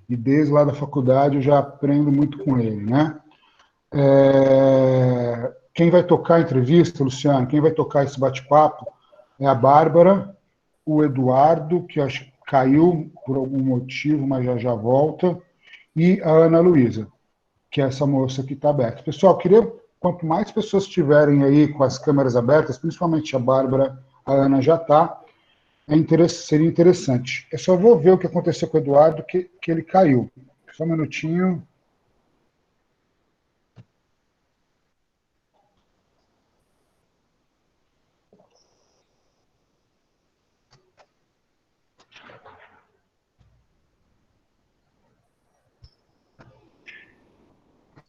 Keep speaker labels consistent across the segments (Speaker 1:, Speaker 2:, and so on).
Speaker 1: e desde lá da faculdade eu já aprendo muito com ele, né? Quem vai tocar a entrevista, Luciano, quem vai tocar esse bate-papo é a Bárbara, o Eduardo, que acho que caiu por algum motivo, mas já volta, e a Ana Luísa, que é essa moça que está aberta. Pessoal, queria, quanto mais pessoas estiverem aí com as câmeras abertas, principalmente a Bárbara, a Ana já está, seria interessante. Eu só vou ver o que aconteceu com o Eduardo, que ele caiu. Só um minutinho.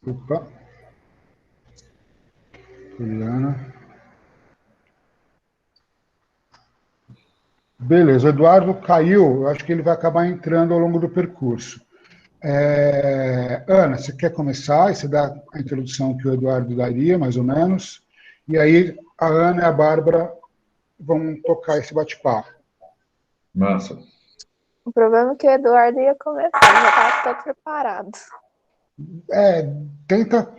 Speaker 1: Opa. Juliana. Beleza, o Eduardo caiu, eu acho que ele vai acabar entrando ao longo do percurso. Ana, você quer começar? Você dá a introdução que o Eduardo daria, mais ou menos, e aí a Ana e a Bárbara vão tocar esse bate-papo.
Speaker 2: Massa.
Speaker 3: O problema é que o Eduardo ia começar, ele já estava todo preparado.
Speaker 1: Tenta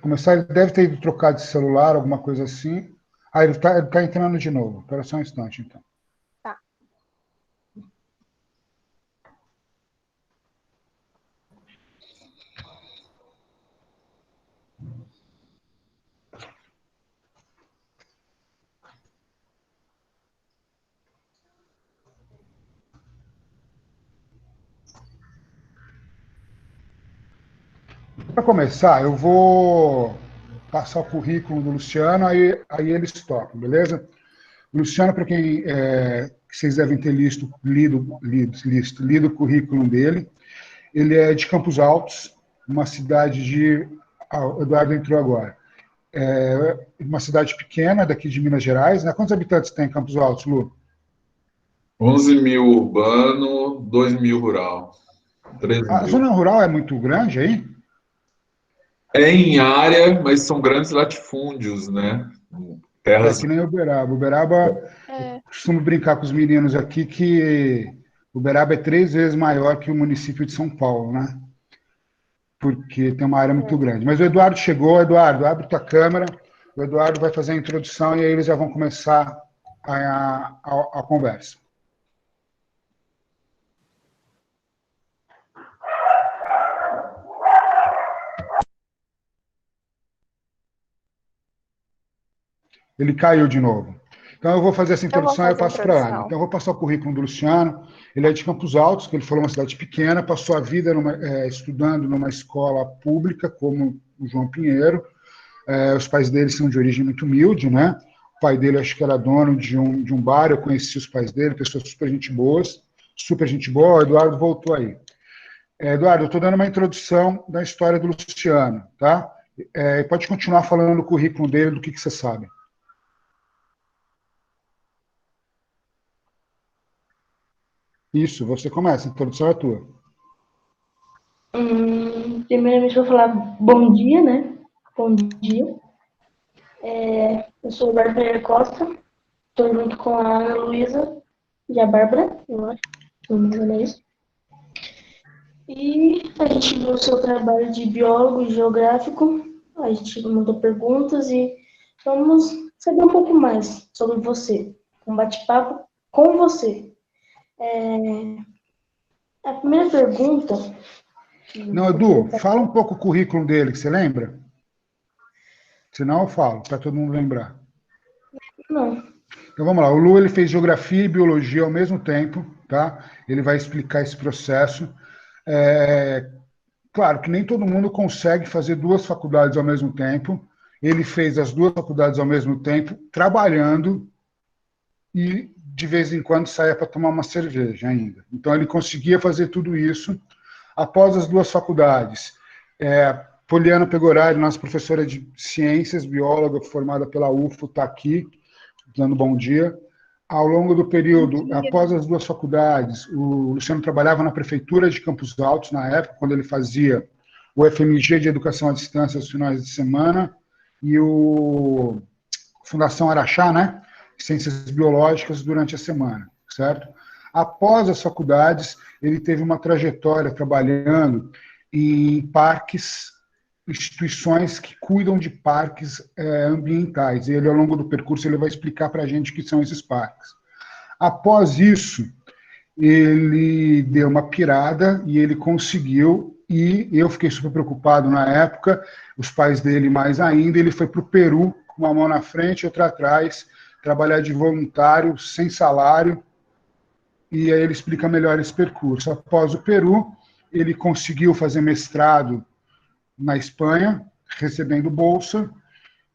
Speaker 1: começar, ele deve ter ido trocar de celular, alguma coisa assim. Ele tá entrando de novo. Espera só um instante, então.
Speaker 3: Tá.
Speaker 1: Para começar, eu vou passar o currículo do Luciano, aí eles tocam, beleza? O Luciano, para quem vocês devem ter lido o currículo dele, ele é de Campos Altos, uma cidade de... o Eduardo entrou agora. Uma cidade pequena daqui de Minas Gerais, né? Quantos habitantes tem em Campos Altos, Lu?
Speaker 2: 11 mil urbano, 2 mil rural. 13
Speaker 1: A
Speaker 2: mil.
Speaker 1: zona rural é muito grande aí?
Speaker 2: É em área, mas são grandes latifúndios, né? Terras.
Speaker 1: Que nem Uberaba. Uberaba, eu costumo brincar com os meninos aqui que Uberaba é 3 vezes maior que o município de São Paulo, né? Porque tem uma área muito grande. Mas o Eduardo chegou. Eduardo, abre tua câmera. O Eduardo vai fazer a introdução e aí eles já vão começar a conversa. Ele caiu de novo. Então, eu vou fazer essa introdução e eu passo para a Ana. Então, eu vou passar o currículo do Luciano. Ele é de Campos Altos, que ele falou, uma cidade pequena, passou a vida estudando numa escola pública, como o João Pinheiro. Os pais dele são de origem muito humilde, né? O pai dele, acho que era dono de um bar, eu conheci os pais dele, pessoas super gente boas, super gente boa. O Eduardo voltou aí. Eduardo, eu estou dando uma introdução da história do Luciano, tá? Pode continuar falando o currículo dele, do que você sabe. Isso, você começa, a introdução é tua.
Speaker 4: Primeiramente, eu vou falar bom dia, né? Bom dia. Eu sou o Bárbara Costa, estou junto com a Ana Luísa e a Bárbara, eu acho, se não me engano é isso. E a gente viu o seu trabalho de biólogo e geográfico, a gente mandou perguntas e vamos saber um pouco mais sobre você, um bate-papo com você. A primeira pergunta...
Speaker 1: Não, Edu, fala um pouco o currículo dele, que você lembra? Senão eu falo, para todo mundo lembrar.
Speaker 4: Não.
Speaker 1: Então vamos lá, o Lu ele fez geografia e biologia ao mesmo tempo, tá? Ele vai explicar esse processo. Claro que nem todo mundo consegue fazer 2 faculdades ao mesmo tempo. Ele fez as 2 faculdades ao mesmo tempo, trabalhando e de vez em quando saía para tomar uma cerveja ainda. Então ele conseguia fazer tudo isso após as 2 faculdades. Poliana Pegorari, nossa professora de ciências, bióloga formada pela UFO, está aqui, dando bom dia. Ao longo do período, após as 2 faculdades, o Luciano trabalhava na prefeitura de Campos Altos, na época, quando ele fazia o FMG de Educação à Distância aos finais de semana e o Fundação Araxá, né? Ciências Biológicas durante a semana, certo? Após as faculdades, ele teve uma trajetória trabalhando em parques, instituições que cuidam de parques ambientais. Ele, ao longo do percurso, ele vai explicar para a gente o que são esses parques. Após isso, ele deu uma pirada e ele conseguiu, e eu fiquei super preocupado na época, os pais dele mais ainda, ele foi para o Peru, com uma mão na frente e outra atrás, trabalhar de voluntário, sem salário, e aí ele explica melhor esse percurso. Após o Peru, ele conseguiu fazer mestrado na Espanha, recebendo bolsa,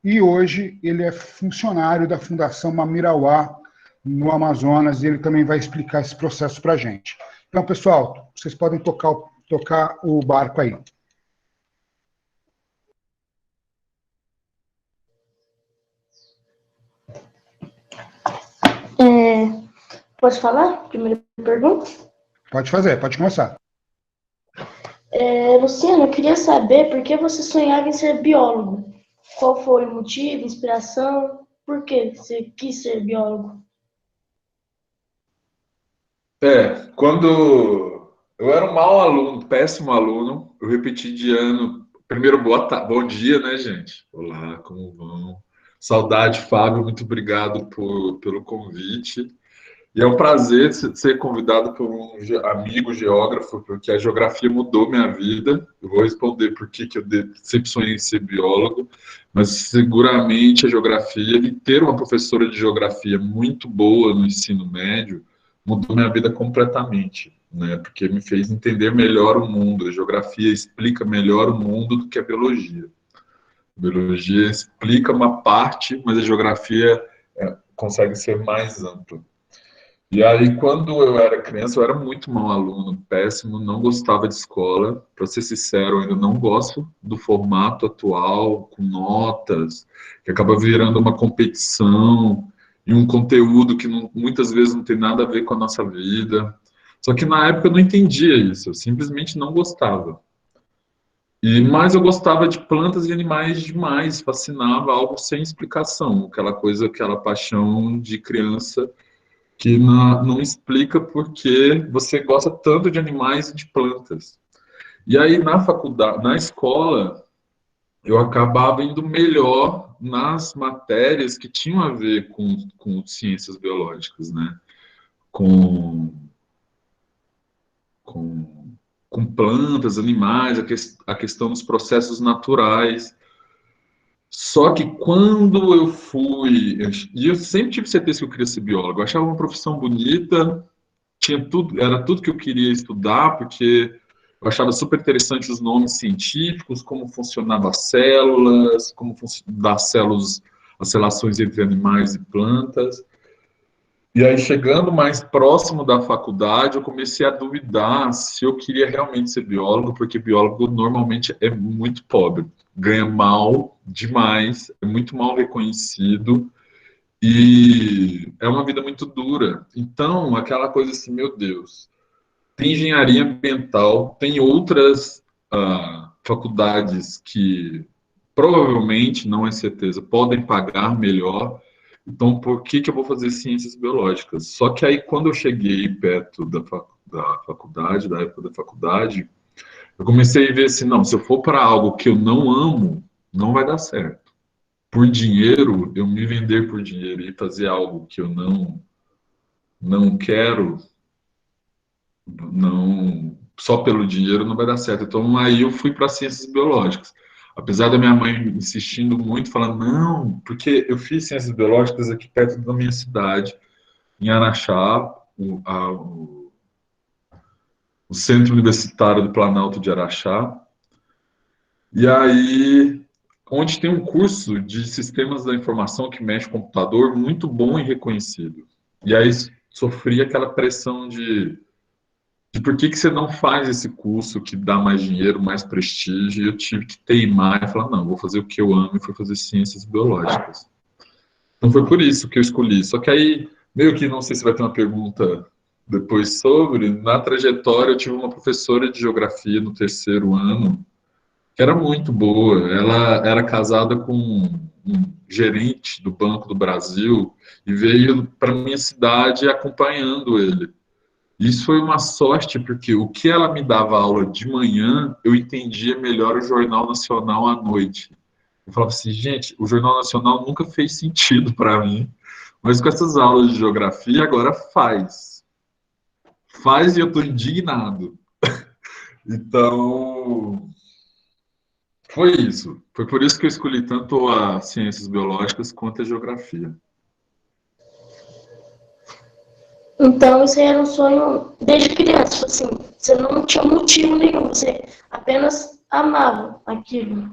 Speaker 1: e hoje ele é funcionário da Fundação Mamirauá, no Amazonas, e ele também vai explicar esse processo para a gente. Então, pessoal, vocês podem tocar o barco aí.
Speaker 4: Pode falar? Primeira pergunta?
Speaker 1: Pode fazer, pode começar.
Speaker 4: Luciano, eu queria saber por que você sonhava em ser biólogo. Qual foi o motivo, inspiração? Por que você quis ser biólogo?
Speaker 2: Quando eu era um mau aluno, péssimo aluno, eu repeti de ano. Primeiro, bom dia, né, gente? Olá, como vão? Saudade, Fábio, muito obrigado pelo convite. E é um prazer ser convidado por um amigo geógrafo, porque a geografia mudou minha vida. Eu vou responder por que eu sempre sonhei em ser biólogo, mas seguramente a geografia, e ter uma professora de geografia muito boa no ensino médio, mudou minha vida completamente, né? Porque me fez entender melhor o mundo. A geografia explica melhor o mundo do que a biologia. A biologia explica uma parte, mas a geografia consegue ser mais ampla. E aí, quando eu era criança, eu era muito mau aluno, péssimo, não gostava de escola. Para ser sincero, eu ainda não gosto do formato atual, com notas, que acaba virando uma competição e um conteúdo que muitas vezes não tem nada a ver com a nossa vida. Só que na época eu não entendia isso, eu simplesmente não gostava. Mas eu gostava de plantas e animais demais, fascinava, algo sem explicação, aquela coisa, aquela paixão de criança que não explica por que você gosta tanto de animais e de plantas. E aí, na faculdade, na escola, eu acabava indo melhor nas matérias que tinham a ver com ciências biológicas, né? Com, com plantas, animais, a questão dos processos naturais. Só que quando eu fui... E eu sempre tive certeza que eu queria ser biólogo. Eu achava uma profissão bonita, tinha tudo, era tudo que eu queria estudar, porque eu achava super interessante os nomes científicos, como funcionavam as células, das células, as relações entre animais e plantas. E aí, chegando mais próximo da faculdade, eu comecei a duvidar se eu queria realmente ser biólogo, porque biólogo normalmente é muito pobre, ganha mal demais, é muito mal reconhecido, e é uma vida muito dura. Então, aquela coisa assim, meu Deus, tem engenharia ambiental, tem outras faculdades que provavelmente, não é certeza, podem pagar melhor. Então, por que eu vou fazer ciências biológicas? Só que aí, quando eu cheguei perto da faculdade, da época da faculdade, eu comecei a ver assim, não, se eu for para algo que eu não amo, não vai dar certo. Por dinheiro, eu me vender por dinheiro e fazer algo que eu não quero, não, só pelo dinheiro não vai dar certo. Então, aí eu fui para ciências biológicas. Apesar da minha mãe insistindo muito, falando, não, porque eu fiz ciências biológicas aqui perto da minha cidade, em Araxá, o Centro Universitário do Planalto de Araxá. E aí, onde tem um curso de sistemas da informação que mexe com computador muito bom e reconhecido. E aí sofri aquela pressão de por que você não faz esse curso que dá mais dinheiro, mais prestígio, e eu tive que teimar e falar, não, vou fazer o que eu amo, e fui fazer ciências biológicas. Então foi por isso que eu escolhi. Só que aí, meio que, não sei se vai ter uma pergunta depois sobre, na trajetória eu tive uma professora de geografia no terceiro ano, que era muito boa, ela era casada com um gerente do Banco do Brasil, e veio para minha cidade acompanhando ele. Isso foi uma sorte, porque o que ela me dava aula de manhã, eu entendia melhor o Jornal Nacional à noite. Eu falava assim, gente, o Jornal Nacional nunca fez sentido para mim, mas com essas aulas de geografia agora faz. Faz e eu estou indignado. Então, foi isso. Foi por isso que eu escolhi tanto as ciências biológicas quanto a geografia.
Speaker 4: Então, isso era um sonho desde criança, tipo assim, você não tinha motivo nenhum, você apenas amava aquilo.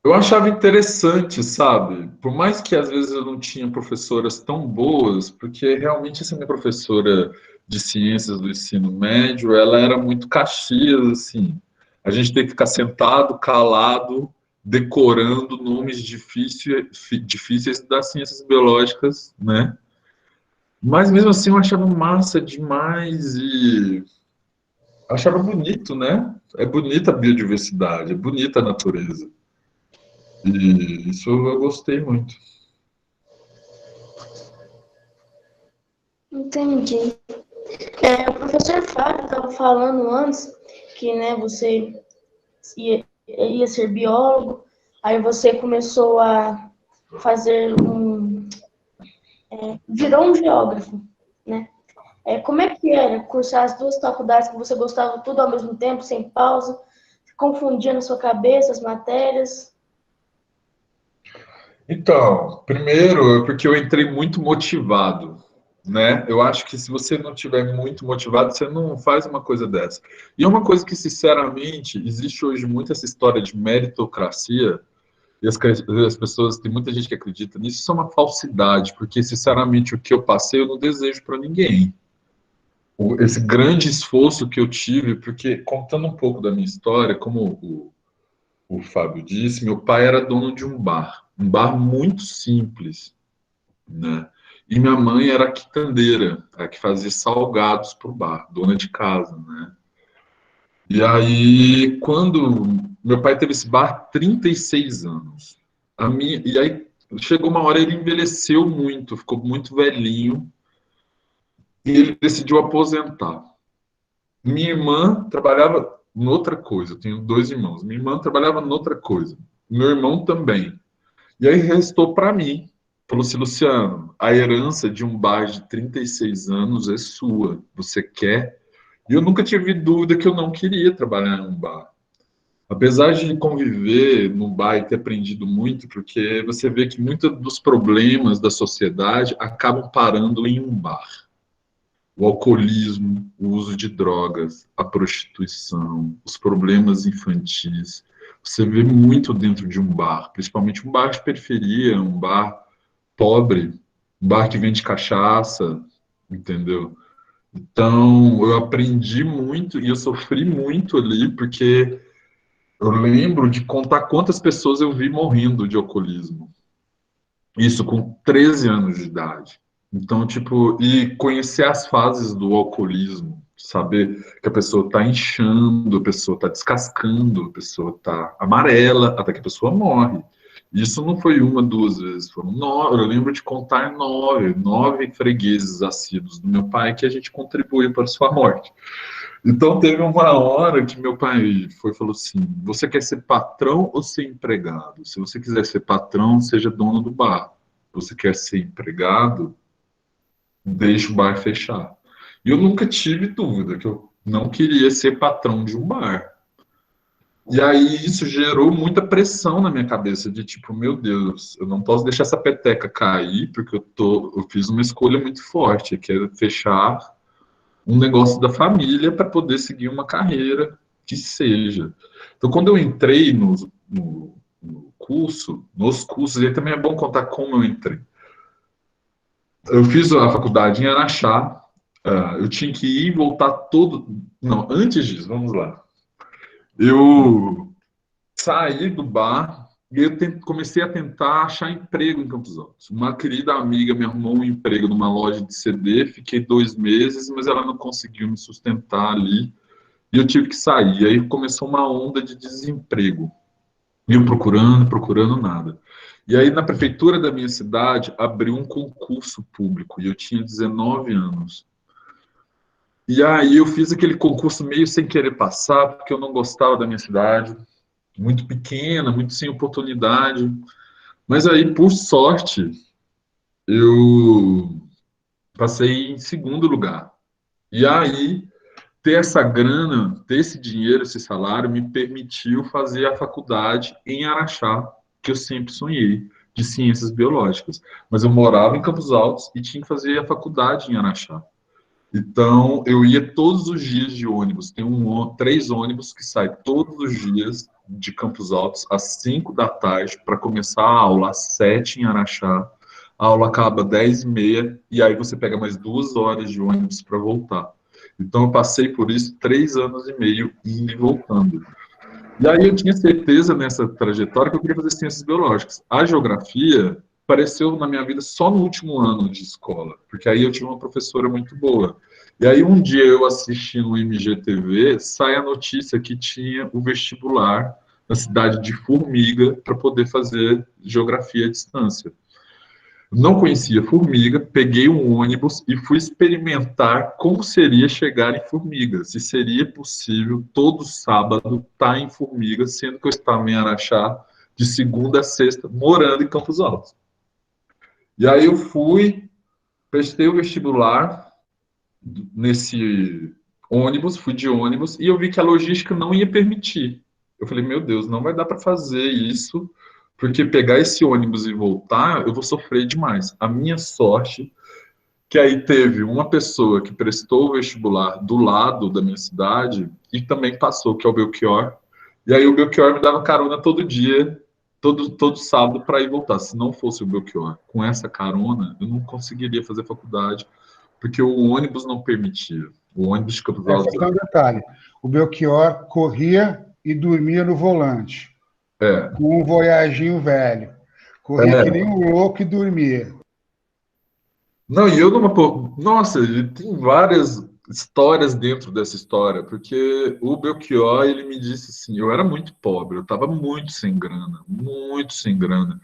Speaker 2: Eu achava interessante, sabe? Por mais que às vezes eu não tinha professoras tão boas, porque realmente essa minha professora de ciências do ensino médio, ela era muito Caxias, assim. A gente tem que ficar sentado, calado, decorando nomes difíceis das ciências biológicas, né? Mas mesmo assim eu achava massa demais e achava bonito, né? É bonita a biodiversidade, é bonita a natureza. E isso eu gostei muito.
Speaker 4: Entendi. O professor Fábio estava falando antes que, né, você ia ser biólogo, aí você começou a fazer virou um geógrafo, né? Como é que era cursar as duas faculdades que você gostava tudo ao mesmo tempo, sem pausa, confundia na sua cabeça as matérias?
Speaker 2: Então, primeiro, é porque eu entrei muito motivado, né? Eu acho que se você não tiver muito motivado, você não faz uma coisa dessa. E é uma coisa que, sinceramente, existe hoje muito essa história de meritocracia, e as pessoas, tem muita gente que acredita nisso, isso é uma falsidade, porque, sinceramente, o que eu passei, eu não desejo para ninguém. Esse grande esforço que eu tive, porque, contando um pouco da minha história, como o Fábio disse, meu pai era dono de um bar muito simples, né? E minha mãe era quitandeira, a que fazia salgados para o bar, dona de casa, né? E aí, quando meu pai teve esse bar 36 anos, e aí chegou uma hora ele envelheceu muito, ficou muito velhinho e ele decidiu aposentar. Minha irmã trabalhava noutra coisa, eu tenho dois irmãos. Minha irmã trabalhava noutra coisa, meu irmão também. E aí restou para mim. Falou assim, Luciano, a herança de um bar de 36 anos é sua. Você quer? E eu nunca tive dúvida que eu não queria trabalhar em um bar. Apesar de conviver num bar e ter aprendido muito, porque você vê que muitos dos problemas da sociedade acabam parando em um bar. O alcoolismo, o uso de drogas, a prostituição, os problemas infantis. Você vê muito dentro de um bar, principalmente um bar de periferia, um bar pobre, um bar que vende cachaça, entendeu? Então, eu aprendi muito e eu sofri muito ali, porque eu lembro de contar quantas pessoas eu vi morrendo de alcoolismo. Isso com 13 anos de idade. Então, tipo, e conhecer as fases do alcoolismo, saber que a pessoa está inchando, a pessoa está descascando, a pessoa está amarela, até que a pessoa morre. Isso não foi uma, duas vezes, foram nove. Eu lembro de contar nove fregueses assíduos do meu pai que a gente contribuiu para a sua morte. Então teve uma hora que meu pai foi e falou assim: você quer ser patrão ou ser empregado? Se você quiser ser patrão, seja dono do bar. Se você quer ser empregado, deixe o bar fechar. E eu nunca tive dúvida que eu não queria ser patrão de um bar. E aí isso gerou muita pressão na minha cabeça de tipo, meu Deus, eu não posso deixar essa peteca cair porque eu fiz uma escolha muito forte, que é fechar um negócio da família para poder seguir uma carreira que seja. Então, quando eu entrei no curso, nos cursos, e aí também é bom contar como eu entrei. Eu fiz a faculdade em Araxá, eu tinha que ir e voltar todo. Não, antes disso, vamos lá. Eu saí do bar e eu comecei a tentar achar emprego em Campos Altos. Uma querida amiga me arrumou um emprego numa loja de CD, fiquei 2 meses, mas ela não conseguiu me sustentar ali. E eu tive que sair. Aí começou uma onda de desemprego. E eu procurando, procurando nada. E aí, na prefeitura da minha cidade, abriu um concurso público. E eu tinha 19 anos. E aí eu fiz aquele concurso meio sem querer passar, porque eu não gostava da minha cidade, muito pequena, muito sem oportunidade. Mas aí, por sorte, eu passei em segundo lugar. E aí, ter essa grana, ter esse dinheiro, esse salário, me permitiu fazer a faculdade em Araxá, que eu sempre sonhei, de ciências biológicas. Mas eu morava em Campos Altos e tinha que fazer a faculdade em Araxá. Então, eu ia todos os dias de ônibus. Tem três ônibus que saem todos os dias de Campos Altos às 5 da tarde para começar a aula às 7 em Araxá. A aula acaba às 10h30 e aí você pega mais 2 horas de ônibus para voltar. Então, eu passei por isso 3 anos e meio indo e voltando. E aí eu tinha certeza nessa trajetória que eu queria fazer ciências biológicas. A geografia apareceu na minha vida só no último ano de escola, porque aí eu tive uma professora muito boa. E aí um dia eu assisti no MGTV, sai a notícia que tinha o vestibular na cidade de Formiga para poder fazer geografia à distância. Não conhecia Formiga, peguei um ônibus e fui experimentar como seria chegar em Formiga, se seria possível todo sábado estar em Formiga, sendo que eu estava em Araxá de segunda a sexta, morando em Campos Altos. E aí eu fui, prestei o vestibular nesse ônibus, fui de ônibus, e eu vi que a logística não ia permitir. Eu falei, meu Deus, não vai dar para fazer isso, porque pegar esse ônibus e voltar, eu vou sofrer demais. A minha sorte, que aí teve uma pessoa que prestou o vestibular do lado da minha cidade e também passou, que é o Belchior. E aí o Belchior me dava carona todo dia, todo sábado para ir voltar. Se não fosse o Belchior com essa carona, eu não conseguiria fazer faculdade, porque o ônibus não permitia. O ônibus de Campos Altos.
Speaker 1: Só um detalhe: o Belchior corria e dormia no volante, com um voyaginho velho. Corria que nem um louco e dormia.
Speaker 2: Não, e eu numa. Nossa, tem várias histórias dentro dessa história, porque o Belchior, ele me disse assim, eu era muito pobre, eu estava muito sem grana, muito sem grana.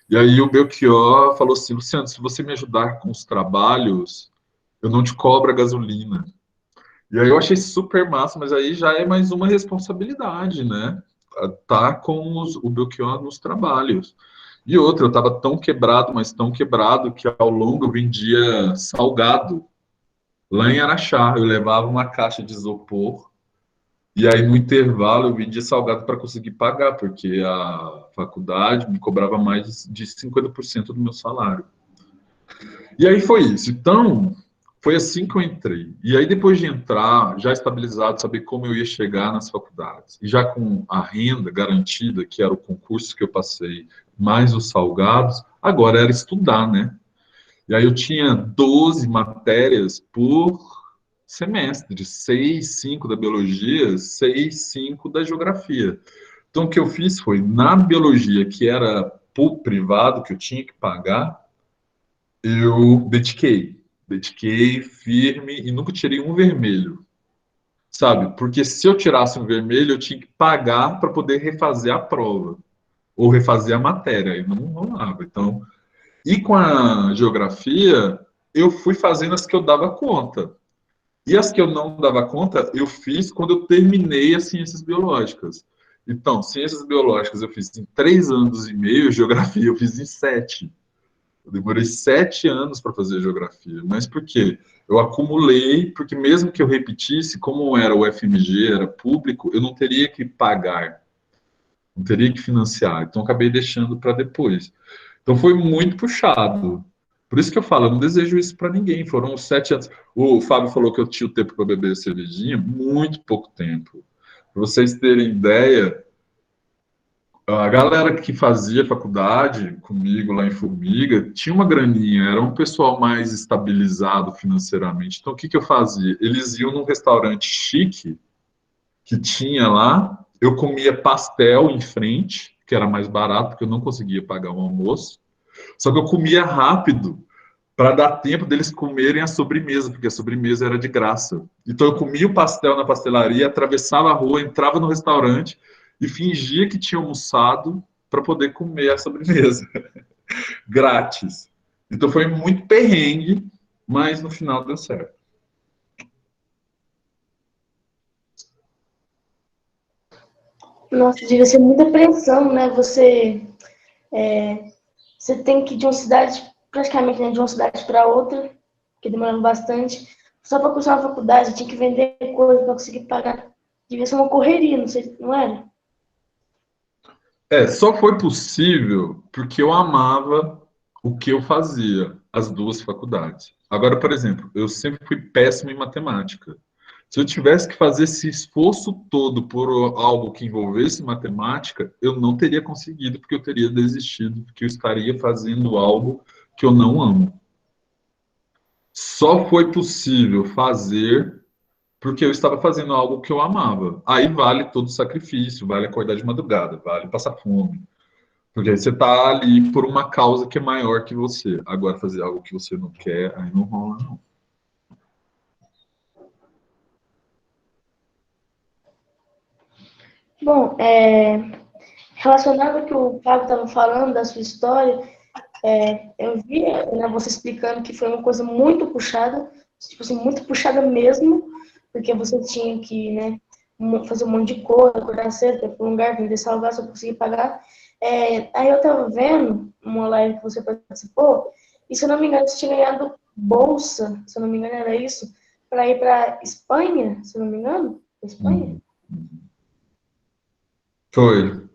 Speaker 2: E aí o Belchior falou assim, Luciano, se você me ajudar com os trabalhos, eu não te cobro a gasolina. E aí eu achei super massa, mas aí já é mais uma responsabilidade, né? Tá com o Belchior nos trabalhos. E outra, eu estava tão quebrado, mas tão quebrado, que ao longo eu vendia salgado lá em Araxá. Eu levava uma caixa de isopor e aí no intervalo eu vendia salgado para conseguir pagar, porque a faculdade me cobrava mais de 50% do meu salário. E aí foi isso. Então, foi assim que eu entrei. E aí, depois de entrar, já estabilizado, saber como eu ia chegar nas faculdades, e já com a renda garantida, que era o concurso que eu passei, mais os salgados, agora era estudar, né? E aí eu tinha 12 matérias por semestre, 6, 5 da biologia, 6, 5 da geografia. Então, o que eu fiz foi, na biologia, que era privado, que eu tinha que pagar, eu dediquei firme e nunca tirei um vermelho, sabe? Porque se eu tirasse um vermelho, eu tinha que pagar para poder refazer a prova ou refazer a matéria, e não rolava. Então, e com a geografia, eu fui fazendo as que eu dava conta. E as que eu não dava conta, eu fiz quando eu terminei as ciências biológicas. Então, ciências biológicas eu fiz em 3 anos e meio, geografia eu fiz em 7. Eu demorei 7 anos para fazer geografia. Mas por quê? Eu acumulei, porque mesmo que eu repetisse, como era o FMG, era público, eu não teria que pagar, não teria que financiar. Então, acabei deixando para depois. Então, foi muito puxado. Por isso que eu falo, eu não desejo isso para ninguém. Foram 7 anos. O Fábio falou que eu tinha o tempo para beber cervejinha, muito pouco tempo. Para vocês terem ideia, a galera que fazia faculdade comigo lá em Formiga tinha uma graninha, era um pessoal mais estabilizado financeiramente. Então, o que que eu fazia? Eles iam num restaurante chique que tinha lá, eu comia pastel em frente, que era mais barato, porque eu não conseguia pagar o almoço. Só que eu comia rápido para dar tempo deles comerem a sobremesa, porque a sobremesa era de graça. Então eu comia o pastel na pastelaria, atravessava a rua, entrava no restaurante e fingia que tinha almoçado para poder comer a sobremesa grátis. Então foi muito perrengue, mas no final deu certo.
Speaker 4: Nossa, devia ser muita pressão, né? Você tem que ir de uma cidade, praticamente, né, de uma cidade para outra, que demorando bastante, só para cursar uma faculdade, tinha que vender coisa para conseguir pagar. Devia ser uma correria, não sei, não era?
Speaker 2: Só foi possível porque eu amava o que eu fazia, as duas faculdades. Agora, por exemplo, eu sempre fui péssimo em matemática. Se eu tivesse que fazer esse esforço todo por algo que envolvesse matemática, eu não teria conseguido, porque eu teria desistido, porque eu estaria fazendo algo que eu não amo. Só foi possível fazer porque eu estava fazendo algo que eu amava. Aí vale todo o sacrifício, vale acordar de madrugada, vale passar fome. Porque aí você está ali por uma causa que é maior que você. Agora, fazer algo que você não quer, aí não rola, não.
Speaker 4: Bom, relacionado ao que o Fábio estava falando da sua história, eu vi, né, você explicando que foi uma coisa muito puxada, tipo assim, muito puxada mesmo, porque você tinha que, né, fazer um monte de coisa, acordar cedo, ir para um lugar, vender salgado, só conseguir pagar. Aí eu estava vendo uma live que você participou, e se eu não me engano, você tinha ganhado bolsa, se eu não me engano era isso, para ir para Espanha, se eu não me engano, Espanha?
Speaker 2: Hum. Foi.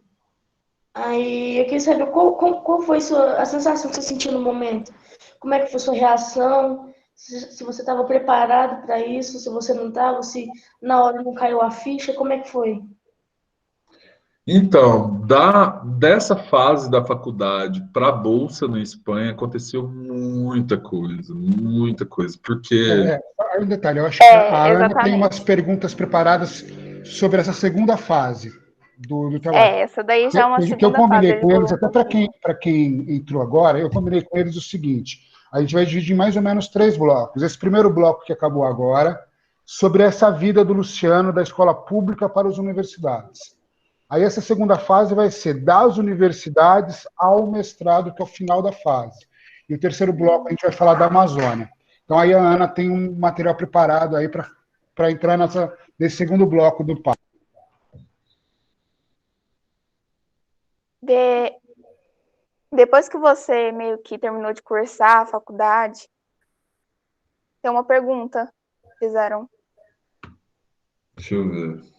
Speaker 4: Aí eu queria saber qual foi a sensação que você sentiu no momento. Como é que foi sua reação? Se você estava preparado para isso, se você não estava, se na hora não caiu a ficha, como é que foi?
Speaker 2: Então, dessa fase da faculdade para a Bolsa na Espanha, aconteceu muita coisa, porque,
Speaker 1: Aí um detalhe, eu acho que a Ana tem umas
Speaker 3: Exatamente.
Speaker 1: perguntas preparadas sobre essa segunda fase do trabalho.
Speaker 3: Essa daí já é uma
Speaker 1: Que eu
Speaker 3: segunda fase,
Speaker 1: combinei
Speaker 3: ele
Speaker 1: com
Speaker 3: falou
Speaker 1: eles,
Speaker 3: um
Speaker 1: até para
Speaker 3: pouquinho.
Speaker 1: quem entrou agora, eu combinei com eles o seguinte: a gente vai dividir em mais ou menos 3 blocos. Esse primeiro bloco que acabou agora, sobre essa vida do Luciano da escola pública para as universidades. Aí essa segunda fase vai ser das universidades ao mestrado, que é o final da fase. E o terceiro bloco a gente vai falar da Amazônia. Então aí a Ana tem um material preparado aí para entrar nesse segundo bloco do papo.
Speaker 3: De- Depois que você meio que terminou de cursar a faculdade, tem uma pergunta que fizeram.
Speaker 2: deixa eu ver.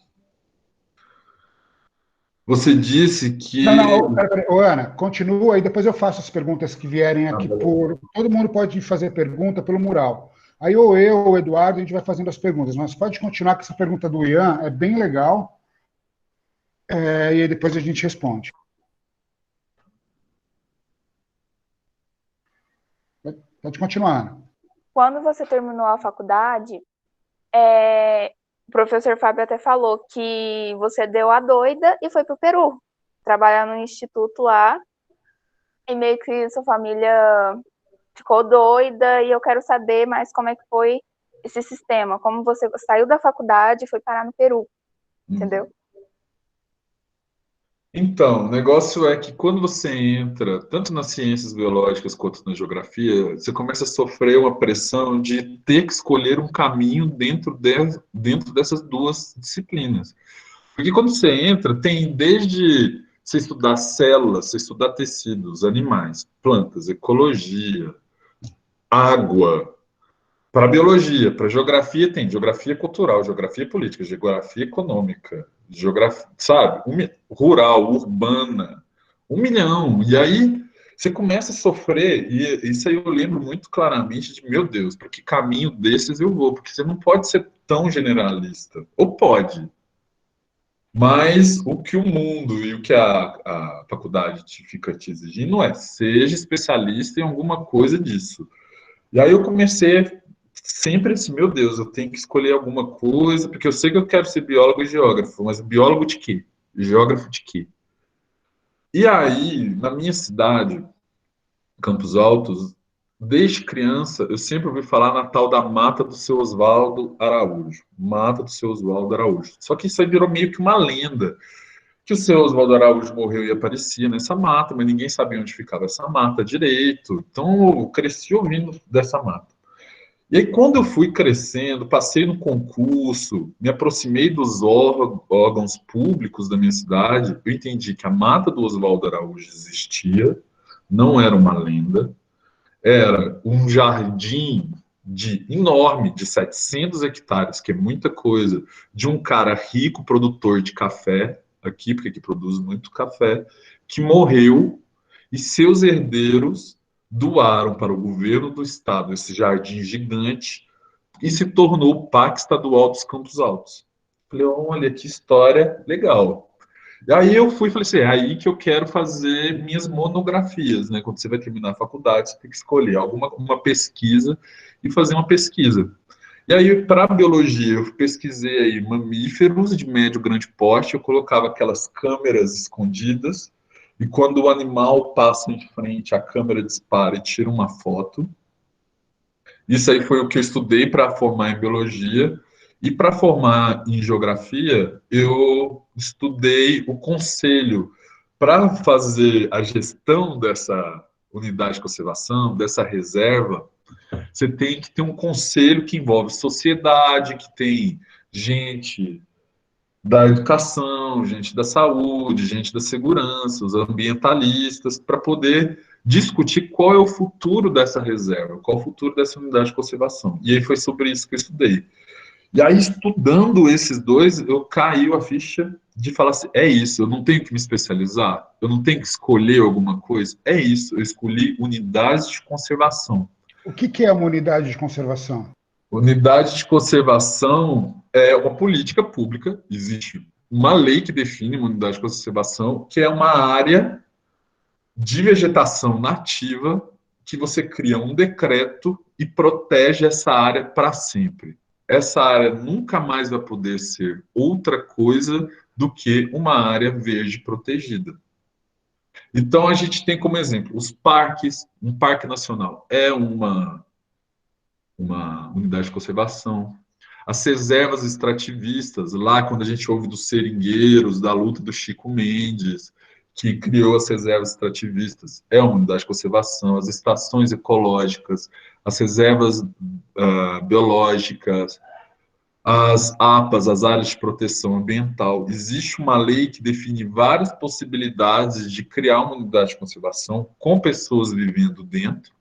Speaker 2: Você disse
Speaker 1: Não,
Speaker 2: que.
Speaker 1: não, peraí. Ô, Ana, continua e depois eu faço as perguntas que vierem
Speaker 2: Ah,
Speaker 1: aqui
Speaker 2: beleza.
Speaker 1: por. Todo mundo pode fazer pergunta pelo mural. Aí ou eu ou o Eduardo, a gente vai fazendo as perguntas. Mas pode continuar com essa pergunta do Ian, é bem legal, e aí depois a gente responde. Pode continuar, Ana.
Speaker 3: Quando você terminou a faculdade, é, o professor Fábio até falou que você deu a doida e foi para o Peru, trabalhar no instituto lá, e meio que sua família ficou doida, e eu quero saber mais como é que foi esse sistema, como você saiu da faculdade e foi parar no Peru, entendeu?
Speaker 2: Então, o negócio é que quando você entra, tanto nas ciências biológicas quanto na geografia, você começa a sofrer uma pressão de ter que escolher um caminho dentro dessas duas disciplinas. Porque quando você entra, tem desde você estudar células, você estudar tecidos, animais, plantas, ecologia, água, para biologia, para geografia tem geografia cultural, geografia política, geografia econômica, geografia, sabe, rural, urbana, 1 milhão. E aí você começa a sofrer, e isso aí eu lembro muito claramente de, meu Deus, para que caminho desses eu vou? Porque você não pode ser tão generalista. Ou pode, mas o que o mundo e o que a faculdade fica te exigindo é seja especialista em alguma coisa disso. E aí eu comecei sempre assim, meu Deus, eu tenho que escolher alguma coisa, porque eu sei que eu quero ser biólogo e geógrafo, mas biólogo de quê? Geógrafo de quê? E aí, na minha cidade, Campos Altos, desde criança, eu sempre ouvi falar na tal da Mata do Seu Oswaldo Araújo. Mata do Seu Oswaldo Araújo. Só que isso aí virou meio que uma lenda, que o seu Oswaldo Araújo morreu e aparecia nessa mata, mas ninguém sabia onde ficava essa mata direito. Então eu cresci ouvindo dessa mata. E aí, quando eu fui crescendo, passei no concurso, me aproximei dos órgãos públicos da minha cidade, eu entendi que a mata do Oswaldo Araújo existia, não era uma lenda, era um jardim enorme, de 700 hectares, que é muita coisa, de um cara rico, produtor de café, aqui, porque aqui produz muito café, que morreu e seus herdeiros doaram para o governo do estado esse jardim gigante e se tornou o Parque Estadual dos Campos Altos. Falei, olha que história legal. E aí eu fui e falei assim, é aí que eu quero fazer minhas monografias, né? Quando você vai terminar a faculdade, você tem que escolher uma pesquisa e fazer uma pesquisa. E aí, para biologia, eu pesquisei aí mamíferos de médio grande porte, eu colocava aquelas câmeras escondidas, e quando o animal passa em frente, a câmera dispara e tira uma foto. Isso aí foi o que eu estudei para formar em biologia. E para formar em geografia, eu estudei o conselho. Para fazer a gestão dessa unidade de conservação, dessa reserva, você tem que ter um conselho que envolve sociedade, que tem gente da educação, gente da saúde, gente da segurança, os ambientalistas, para poder discutir qual é o futuro dessa reserva, qual é o futuro dessa unidade de conservação. E aí foi sobre isso que eu estudei. E aí, estudando esses dois, eu caiu a ficha de falar assim, é isso, eu não tenho que me especializar, eu não tenho que escolher alguma coisa, é isso, eu escolhi unidades de conservação.
Speaker 1: O que é uma unidade de conservação?
Speaker 2: Unidade de conservação é uma política pública, existe uma lei que define uma unidade de conservação, que é uma área de vegetação nativa que você cria um decreto e protege essa área para sempre. Essa área nunca mais vai poder ser outra coisa do que uma área verde protegida. Então, a gente tem como exemplo os parques, um parque nacional é uma unidade de conservação. As reservas extrativistas, lá quando a gente ouve dos seringueiros, da luta do Chico Mendes, que criou as reservas extrativistas, é uma unidade de conservação. As estações ecológicas, as reservas biológicas, as APAs, as áreas de proteção ambiental. Existe uma lei que define várias possibilidades de criar uma unidade de conservação com pessoas vivendo dentro.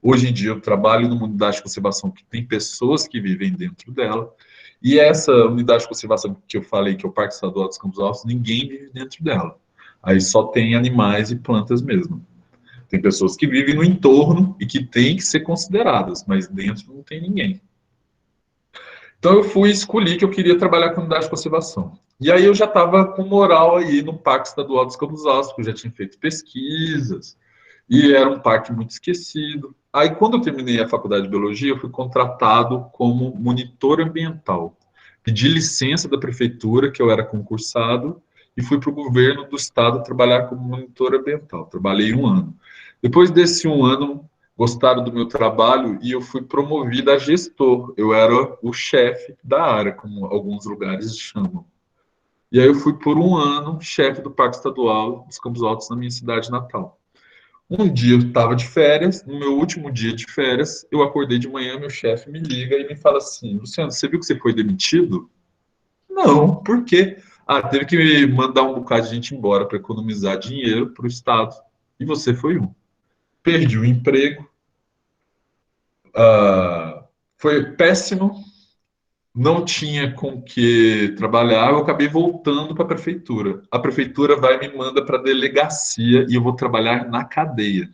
Speaker 2: Hoje em dia, eu trabalho numa unidade de conservação que tem pessoas que vivem dentro dela, e essa unidade de conservação que eu falei, que é o Parque Estadual dos Campos Altos, ninguém vive dentro dela. Aí só tem animais e plantas mesmo. Tem pessoas que vivem no entorno e que têm que ser consideradas, mas dentro não tem ninguém. Então eu fui escolhi que eu queria trabalhar com unidade de conservação. E aí eu já estava com moral aí no Parque Estadual dos Campos Altos, porque eu já tinha feito pesquisas, e era um parque muito esquecido. Aí, quando eu terminei a faculdade de biologia, eu fui contratado como monitor ambiental. Pedi licença da prefeitura, que eu era concursado, e fui para o governo do estado trabalhar como monitor ambiental. Trabalhei 1 ano. Depois desse 1 ano, gostaram do meu trabalho e eu fui promovido a gestor. Eu era o chefe da área, como alguns lugares chamam. E aí eu fui por 1 ano chefe do Parque Estadual dos Campos Altos na minha cidade natal. Um dia eu estava de férias, no meu último dia de férias, eu acordei de manhã, meu chefe me liga e me fala assim, Luciano, você viu que você foi demitido? Não, por quê? Ah, teve que me mandar um bocado de gente embora para economizar dinheiro para o Estado. E você foi um. Perdi o emprego, foi péssimo, não tinha com que trabalhar, eu acabei voltando para a prefeitura. A prefeitura vai e me manda para a delegacia e eu vou trabalhar na cadeia.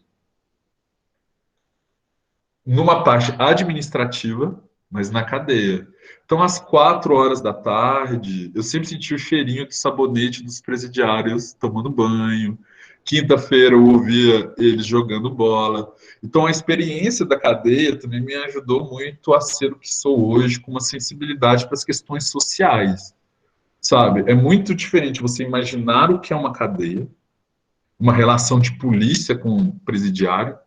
Speaker 2: Numa parte administrativa, mas na cadeia. Então, às 4 horas da tarde, eu sempre senti o cheirinho de sabonete dos presidiários tomando banho. Quinta-feira eu ouvia eles jogando bola. Então, a experiência da cadeia também me ajudou muito a ser o que sou hoje, com uma sensibilidade para as questões sociais, sabe? É muito diferente você imaginar o que é uma cadeia, uma relação de polícia com o presidiário,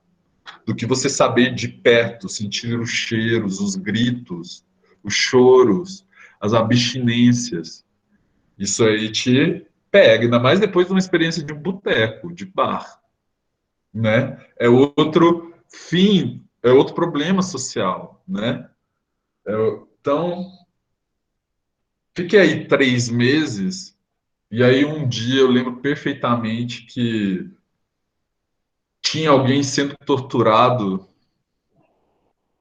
Speaker 2: do que você saber de perto, sentir os cheiros, os gritos, os choros, as abstinências. Isso aí te pega, ainda mais depois de uma experiência de um boteco, de bar, né? É outro fim é outro problema social, né? Então, fiquei aí 3 meses, e aí um dia eu lembro perfeitamente que tinha alguém sendo torturado,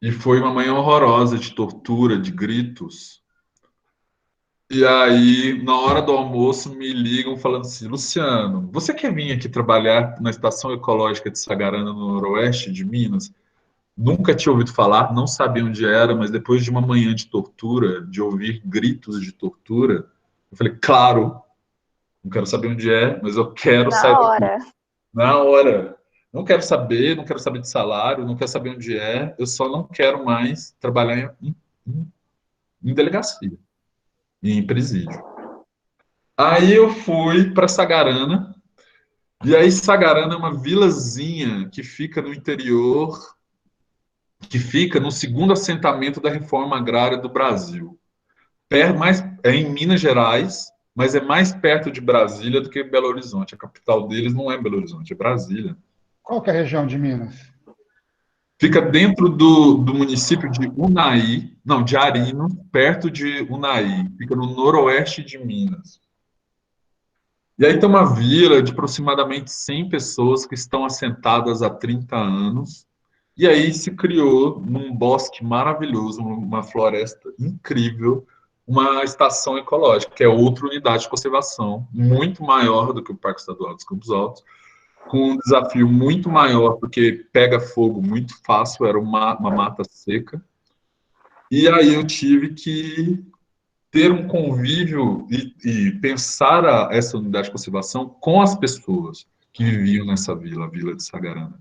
Speaker 2: e foi uma manhã horrorosa de tortura, de gritos. E aí, na hora do almoço, me ligam falando assim: Luciano, você quer vir aqui trabalhar na Estação Ecológica de Sagarana, no noroeste de Minas? Nunca tinha ouvido falar, não sabia onde era, mas depois de uma manhã de tortura, de ouvir gritos de tortura, eu falei: claro, não quero saber onde é, mas eu quero sair
Speaker 3: Na
Speaker 2: daqui.
Speaker 3: hora.
Speaker 2: Na hora. Não quero saber, não quero saber de salário, não quero saber onde é, eu só não quero mais trabalhar em delegacia, em presídio. Aí eu fui para Sagarana, e aí Sagarana é uma vilazinha que fica no interior, que fica no segundo assentamento da reforma agrária do Brasil. É em Minas Gerais, mas é mais perto de Brasília do que Belo Horizonte. A capital deles não é Belo Horizonte, é Brasília.
Speaker 1: Qual que é a região de Minas?
Speaker 2: Fica dentro do município de Unai, não, de Arino, perto de Unai. Fica no noroeste de Minas. E aí tem uma vila de aproximadamente 100 pessoas que estão assentadas há 30 anos. E aí se criou, num bosque maravilhoso, uma floresta incrível, uma estação ecológica, que é outra unidade de conservação, muito maior do que o Parque Estadual dos Campos Altos, com um desafio muito maior, porque pega fogo muito fácil, era uma mata seca. E aí eu tive que ter um convívio e pensar essa unidade de conservação com as pessoas que viviam nessa vila, a Vila de Sagarana.